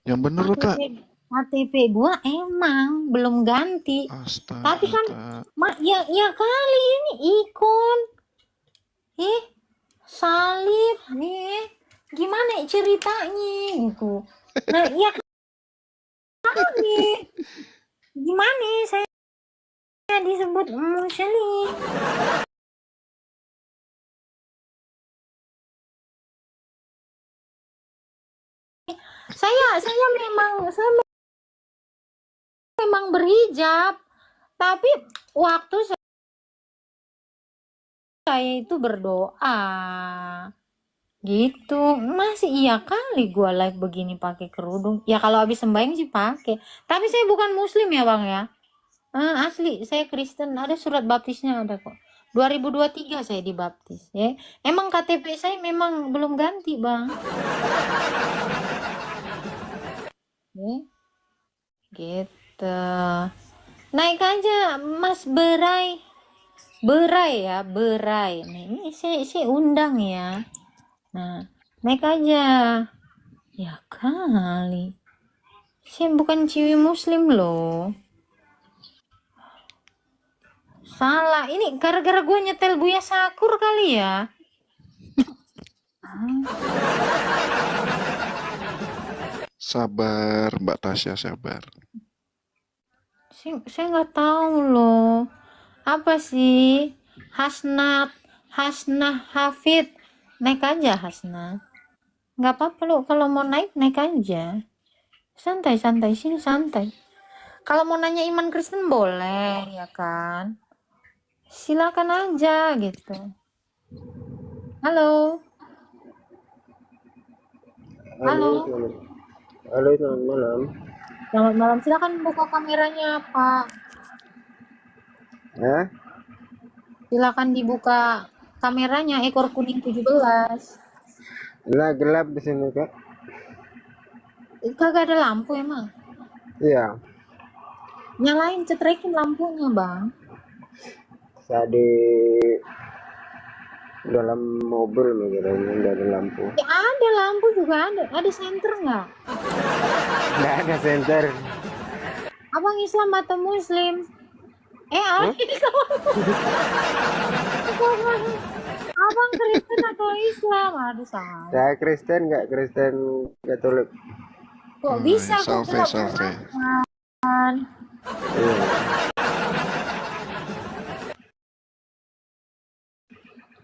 Yang bener lu, tak? KTP gua emang belum ganti. Astaga, tapi kan ya kali ini ikon. Salib nih. Gimana ceritanya gitu. Nah, ya kali. Gimana saya disebut muslim? Saya memang berhijab, tapi waktu saya itu berdoa gitu. Masih iya kali gua live begini pakai kerudung. Ya kalau habis sembahyang sih pakai. Tapi saya bukan muslim ya, Bang ya. Asli saya Kristen, ada surat baptisnya ada kok. 2023 saya dibaptis ya. Emang KTP saya memang belum ganti, Bang. Gitu. Naik aja Mas Berai. Berai ya, Berai. Nih, ini saya undang ya. Nah, naik aja. Ya kali. Saya bukan cewek muslim loh. Salah. Ini gara-gara gue nyetel Buya Sakur kali ya. Sabar, Mbak Tasya, sabar. Saya nggak tahu loh. Apa sih? Hasnat, Hasnah Hafid. Naik aja Hasnat. Nggak apa-apa lo, kalau mau naik aja. Santai-santai sini santai. Kalau mau nanya iman Kristen boleh ya kan? Silakan aja gitu. Halo. Halo, Halo. selamat malam. Selamat malam. Silakan buka kameranya, Pak. Hah? Silakan dibuka kameranya ekor kuning 17. Gelap di sini, Kak. Kagak ada lampu emang. Iya, Nyalain cetrekin lampunya, Bang. saya di dalam mobil makanya nggak ada lampu. Ya ada lampu juga ada. Ada senter nggak? Nggak ada senter. Abang Islam atau Muslim? Hah? Abang Kristen atau Islam? Aduh salah. Saya Kristen, nggak Kristen Katolik. Kok bisa kok Salve, salve. kan? Iya.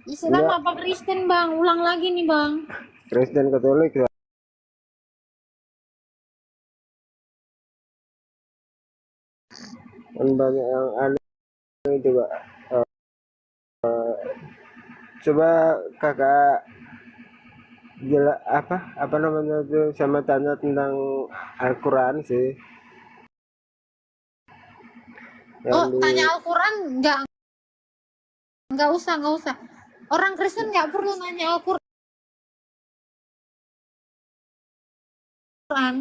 Islam Enggak, apa Kristen, Bang? Ulang lagi nih, Bang. Kristen Katolik. Kan banyak yang aneh itu, Pak. Coba kakak apa namanya itu sama tanya tentang Al-Quran sih. Oh, Yang di tanya Al-Quran nggak usah, nggak usah. Orang Kristen nggak perlu nanya Al-Quran.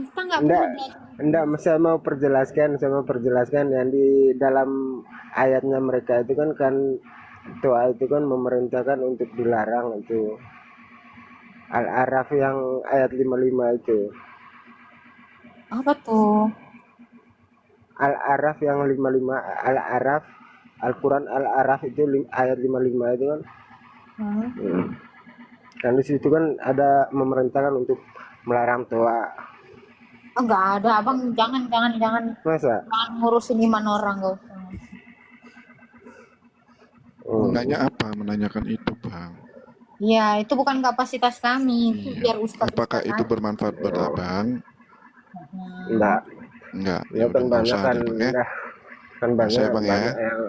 Kita nggak perlu enggak belajar. enggak saya mau perjelaskan yang di dalam ayatnya mereka itu kan doa itu kan memerintahkan untuk dilarang itu Al-Araf yang ayat 55 itu. Apa tuh? Al-Araf yang 55, Al-Araf, Al-Quran Al-Araf itu ayat 55 itu kan. Hmm. Dan di situ kan ada memerintahkan untuk melarang doa. Oh, nggak ada, Abang. Jangan Masa? ngurusin iman orang, nggak usah. Menanya apa? Menanyakan itu, Bang. Ya, itu bukan kapasitas kami. Itu Iya. biar Ustadz Apakah itu aja. bermanfaat buat Abang? Enggak. Enggak. Ya Ya kan udah nggak banyak usah kan deh, Bang ya. kan Nggak usah ya, Bang ya. banyak yang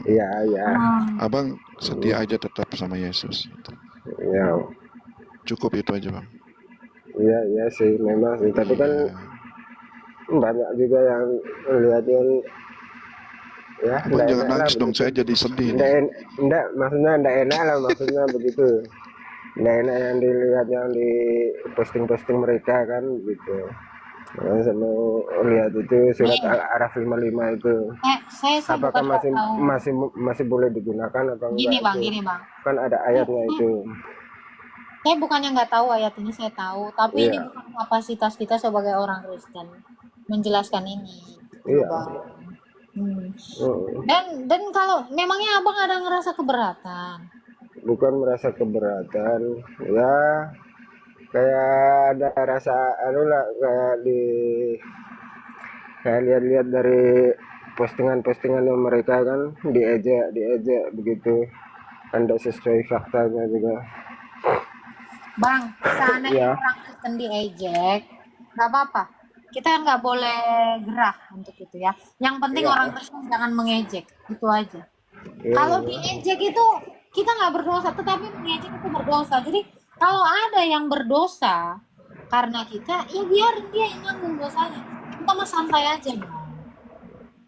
iya iya Abang setia aja tetap sama Yesus. ya Cukup itu aja, Bang. iya iya sih memang sih tapi kan Iya. banyak juga yang lihatin ya Abang enggak jangan enak lah nangis dong, begitu. saya jadi sedih Enggak nih. enggak maksudnya enggak enak lah maksudnya begitu. Enggak enak yang dilihat yang di posting-posting mereka kan gitu. Nah, saya mau lihat itu surat Nih, Al-Araf 55 itu. saya Apakah bukan nggak tahu. masih boleh digunakan atau enggak itu? Gini bang. Kan ada ayatnya itu. Saya bukannya nggak tahu ayat ini, saya tahu. Tapi ini Iya, bukan kapasitas kita sebagai orang Kristen menjelaskan ini, gitu iya. bang. Mm. Dan kalau memangnya abang ada ngerasa keberatan? Bukan merasa keberatan, ya kayak ada rasa anu lah kayak lihat-lihat dari postingan-postingan yang mereka kan diejek begitu, kan tidak sesuai faktanya juga. Bang, seandainya Ya, orang Kristen diejek, nggak apa-apa. Kita nggak boleh gerah untuk itu ya. Yang penting orang Kristen jangan mengejek, itu aja. ya, Kalau diejek itu kita nggak berdosa, tetapi mengejek itu berdosa. Jadi kalau ada yang berdosa karena kita, ya biarin dia yang nanggung dosanya. Kita mah santai aja, Bang.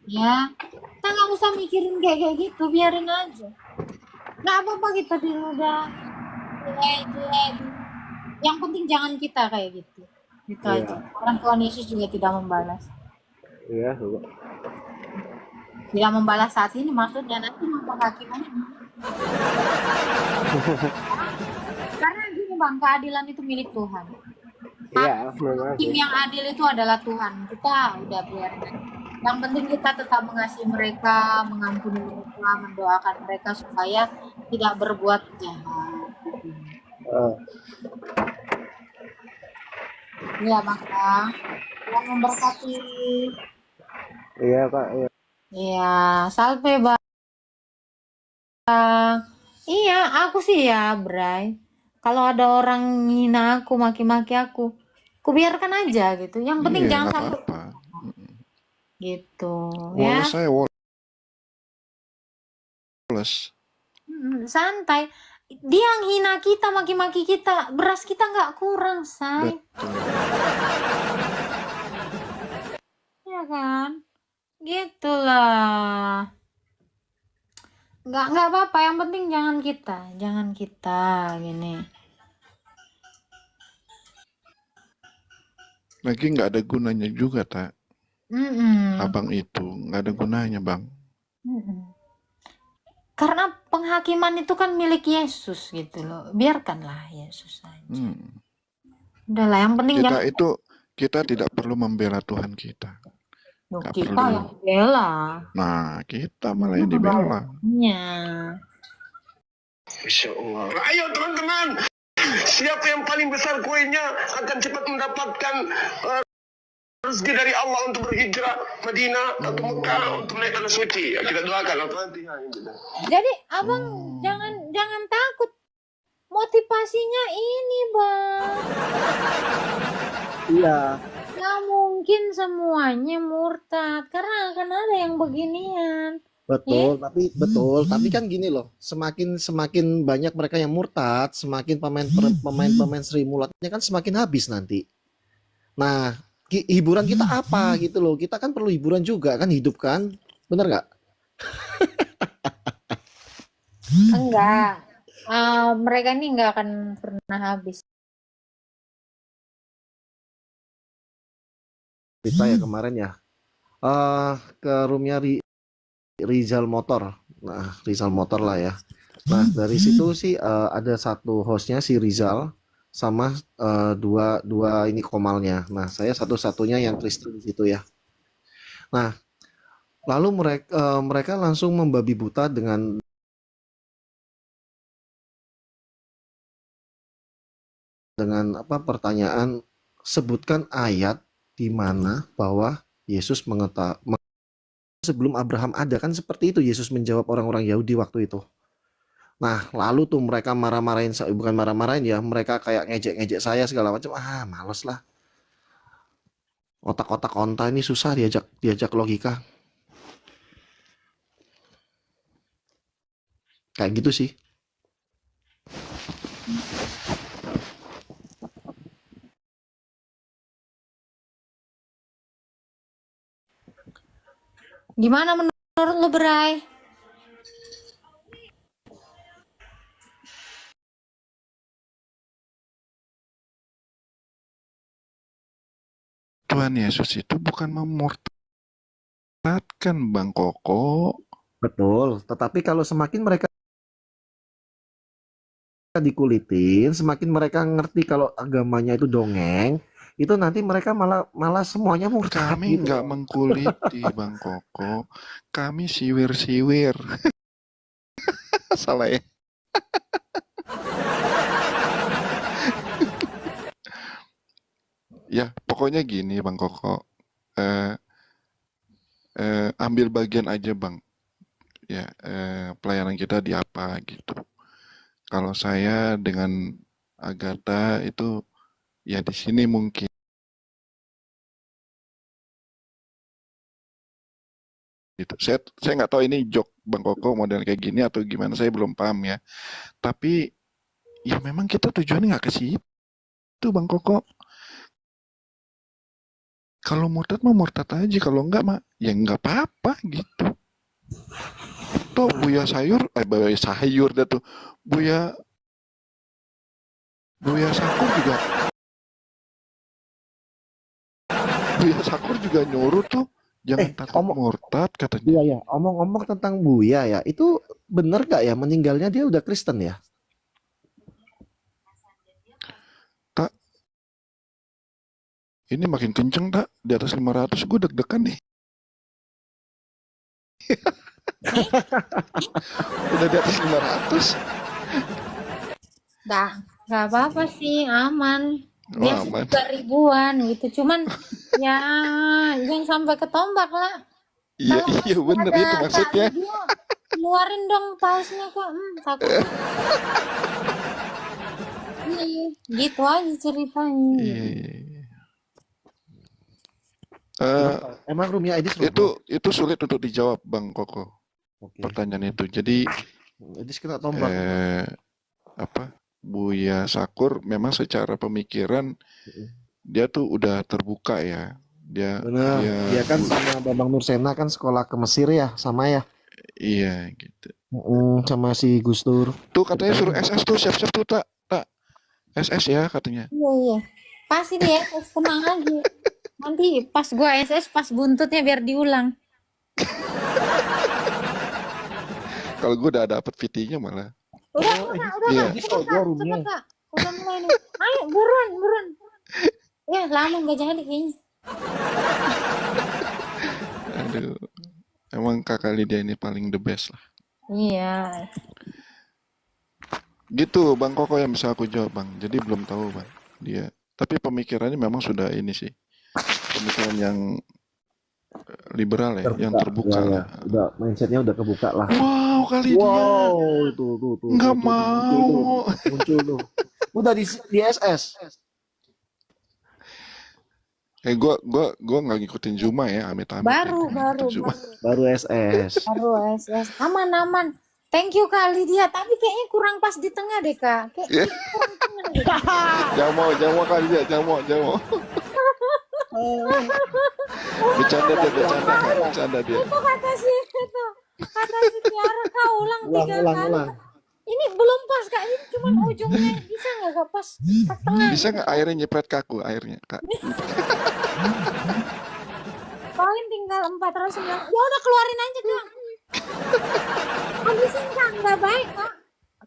Ya, kita nggak usah mikirin kayak gitu, biarin aja. Nggak apa-apa kita diludah, diejek. Yang penting jangan kita kayak gitu. Gitu Iya. aja. Orang Tuhan Yesus juga tidak membalas. ya, Tidak membalas saat ini maksudnya nanti penghakimannya. Karena gini bang, keadilan itu milik Tuhan. ya, memang Hakim sih. yang adil itu adalah Tuhan. Kita udah biarin aja. Yang penting kita tetap mengasihi mereka, mengampuni mereka, mendoakan mereka supaya tidak berbuat jahat. Ah, Iya bang ya. Tuhan memberkati. iya Kak, iya. Iya, salve bang. Iya, aku sih ya, Bray. Kalau ada orang ngina aku, maki-maki aku biarkan aja gitu. Yang penting Iya, jangan nggak sampai apa-apa. gitu, ya. Woles saya woles. Santai. Dia yang hina kita, maki-maki kita, beras kita nggak kurang, say. Betul. Ya kan? Gitulah. Nggak apa-apa. Yang penting jangan kita gini. Lagi nggak ada gunanya juga, tak? Mm-mm. Abang itu nggak ada gunanya, Bang. Mm-mm. Karena penghakiman itu kan milik Yesus gitu loh. Biarkanlah Yesus aja. Udahlah, yang penting Kita tidak perlu membela Tuhan kita. Loh, Nggak kita perlu. yang bela. Nah, kita malah yang dibela. Ya. Masya Allah. Ayo teman-teman, siapa yang paling besar kuenya akan cepat mendapatkan rezeki dari Allah untuk berhijrah Madinah atau Mekah untuk naik tanah suci. Ya, kita doakan apa nanti. Jadi abang jangan takut. Motivasinya ini, Bang. Iya, Nggak mungkin semuanya murtad karena akan ada yang beginian. betul. Tapi kan gini loh, semakin banyak mereka yang murtad, semakin pemain Sri Mulatnya kan semakin habis nanti. Nah, hiburan kita apa gitu loh? Kita kan perlu hiburan juga kan, hidup kan, bener nggak? Enggak. Mereka ini nggak akan pernah habis. Cerita ya kemarin ya, ke roomnya Rizal Motor. Nah, Rizal Motor lah ya. Nah, dari situ sih ada satu hostnya si Rizal sama dua ini komalnya. Nah, saya satu-satunya yang Kristen di situ ya. Nah, lalu mereka langsung membabi buta dengan apa pertanyaan, sebutkan ayat di mana bahwa Yesus sebelum Abraham ada, kan seperti itu Yesus menjawab orang-orang Yahudi waktu itu. Nah, lalu tuh mereka marah-marahin, bukan marah-marahin ya, mereka kayak ngejek-ngejek saya segala macam. Males lah. Otak-otak onta ini susah diajak logika. Kayak gitu sih. Gimana menurut lu, Bray? Tuhan Yesus itu bukan memurtadkan, Bang Koko. Betul, tetapi kalau semakin mereka dikulitin, semakin mereka ngerti kalau agamanya itu dongeng, itu nanti mereka malah semuanya murtad Kami gitu. nggak mengkuliti, Bang Koko. Kami siwir-siwir. Salah ya? Ya, pokoknya gini, Bang Koko. Ambil bagian aja, Bang. Ya, pelayanan kita di apa gitu. Kalau saya dengan Agatha itu ya di sini mungkin. Gitu. Saya nggak tahu ini joke Bang Koko model kayak gini atau gimana, saya belum paham ya. Tapi ya memang kita tujuannya nggak ke situ, Bang Koko. Kalau murtad mah murtad aja, kalau enggak mah ya nggak apa-apa gitu. Tuh Buya sayur dah tuh. Buya Sakur juga nyuruh tuh jangan takut murtad katanya. Iya ya, omong-omong tentang Buya ya, itu bener gak ya meninggalnya dia udah Kristen ya? Tak, ini makin kenceng tak, di atas 500 gue deg-degan nih. Udah di atas 500. Nggak apa-apa sih, aman. Dia aman. 3.000-an gitu. Cuman ya jangan sampai ketombak lah. Iya Kalau iya masih bener ada itu maksudnya. Keluarin dong pausnya kak. Takut. Iya, gitu aja ceritanya. Iya, iya, iya. Eh, Emang Room ID sulit, Bang? itu sulit untuk dijawab Bang Koko, Oke. pertanyaan itu. Jadi Jadi kita tombak. apa, Buya Sakur memang secara pemikiran dia tuh udah terbuka ya. Dia Benar. Dia kan sama Bambang Nursena kan sekolah ke Mesir ya, sama ya. iya gitu. Sama si Gus Dur. Tuh katanya suruh SS tuh, siap-siap tuh tak SS ya katanya. Iya iya. Pasti dia tenang aja. Nanti pas gua SS pas buntutnya biar diulang. Kalau gue udah dapet VT-nya malah. Udah Iya. kak, cepet kak, cepet kak. Udah mulai nih. Ayo buruan. Ya lama nggak jadi kayaknya. Aduh. Emang kakak Lydia ini paling the best lah. Iya. Gitu Bang Koko yang bisa aku jawab Bang. Jadi belum tahu Bang dia. Tapi pemikirannya memang sudah ini sih. Pemikiran yang liberal ya, yang terbuka Ya, lah. udah mindsetnya udah kebuka lah. Wow kali dia. Wow, tuh. Nggak Tuh, mau. Muncul tuh. Udah di SS. Gua nggak ngikutin Zuma ya, amit-amit. Baru. Baru SS. Baru SS. Aman. Thank you Kak Lydia, tapi kayaknya kurang pas di tengah deh Kak. Kayak kurang tengah deh. Jamu kali dia, jamu. Bercanda dia. Itu kata si Tiara Kak ulang 3 kali. Ulang. Ini belum pas Kak, ini cuma ujungnya. Bisa nggak Kak pas tengah? Bisa nggak airnya nyepret ke aku airnya Kak? Poin tinggal 409. Ya udah keluarin aja Kak. Habisin Kak, nggak baik Kak.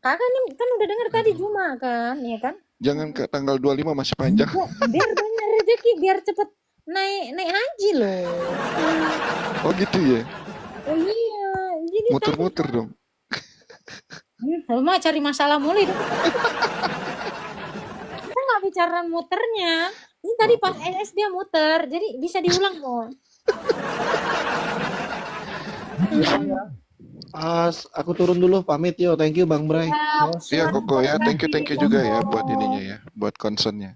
Kakak ini kan udah denger tadi Juma kan, ya kan? Jangan ke tanggal 25 masih panjang. Biar banyak rezeki, biar cepet naik haji loh. Oh gitu ya. Oh iya, jadi Muter-muter dong. Mama cari masalah mulu itu. Kita nggak bicara muternya. Ini tadi pas SS dia muter, jadi bisa diulang kok. Aku turun dulu, pamit yo. Thank you Bang Bray. Iya Koko ya, thank you juga ya buat ininya ya, buat concernnya.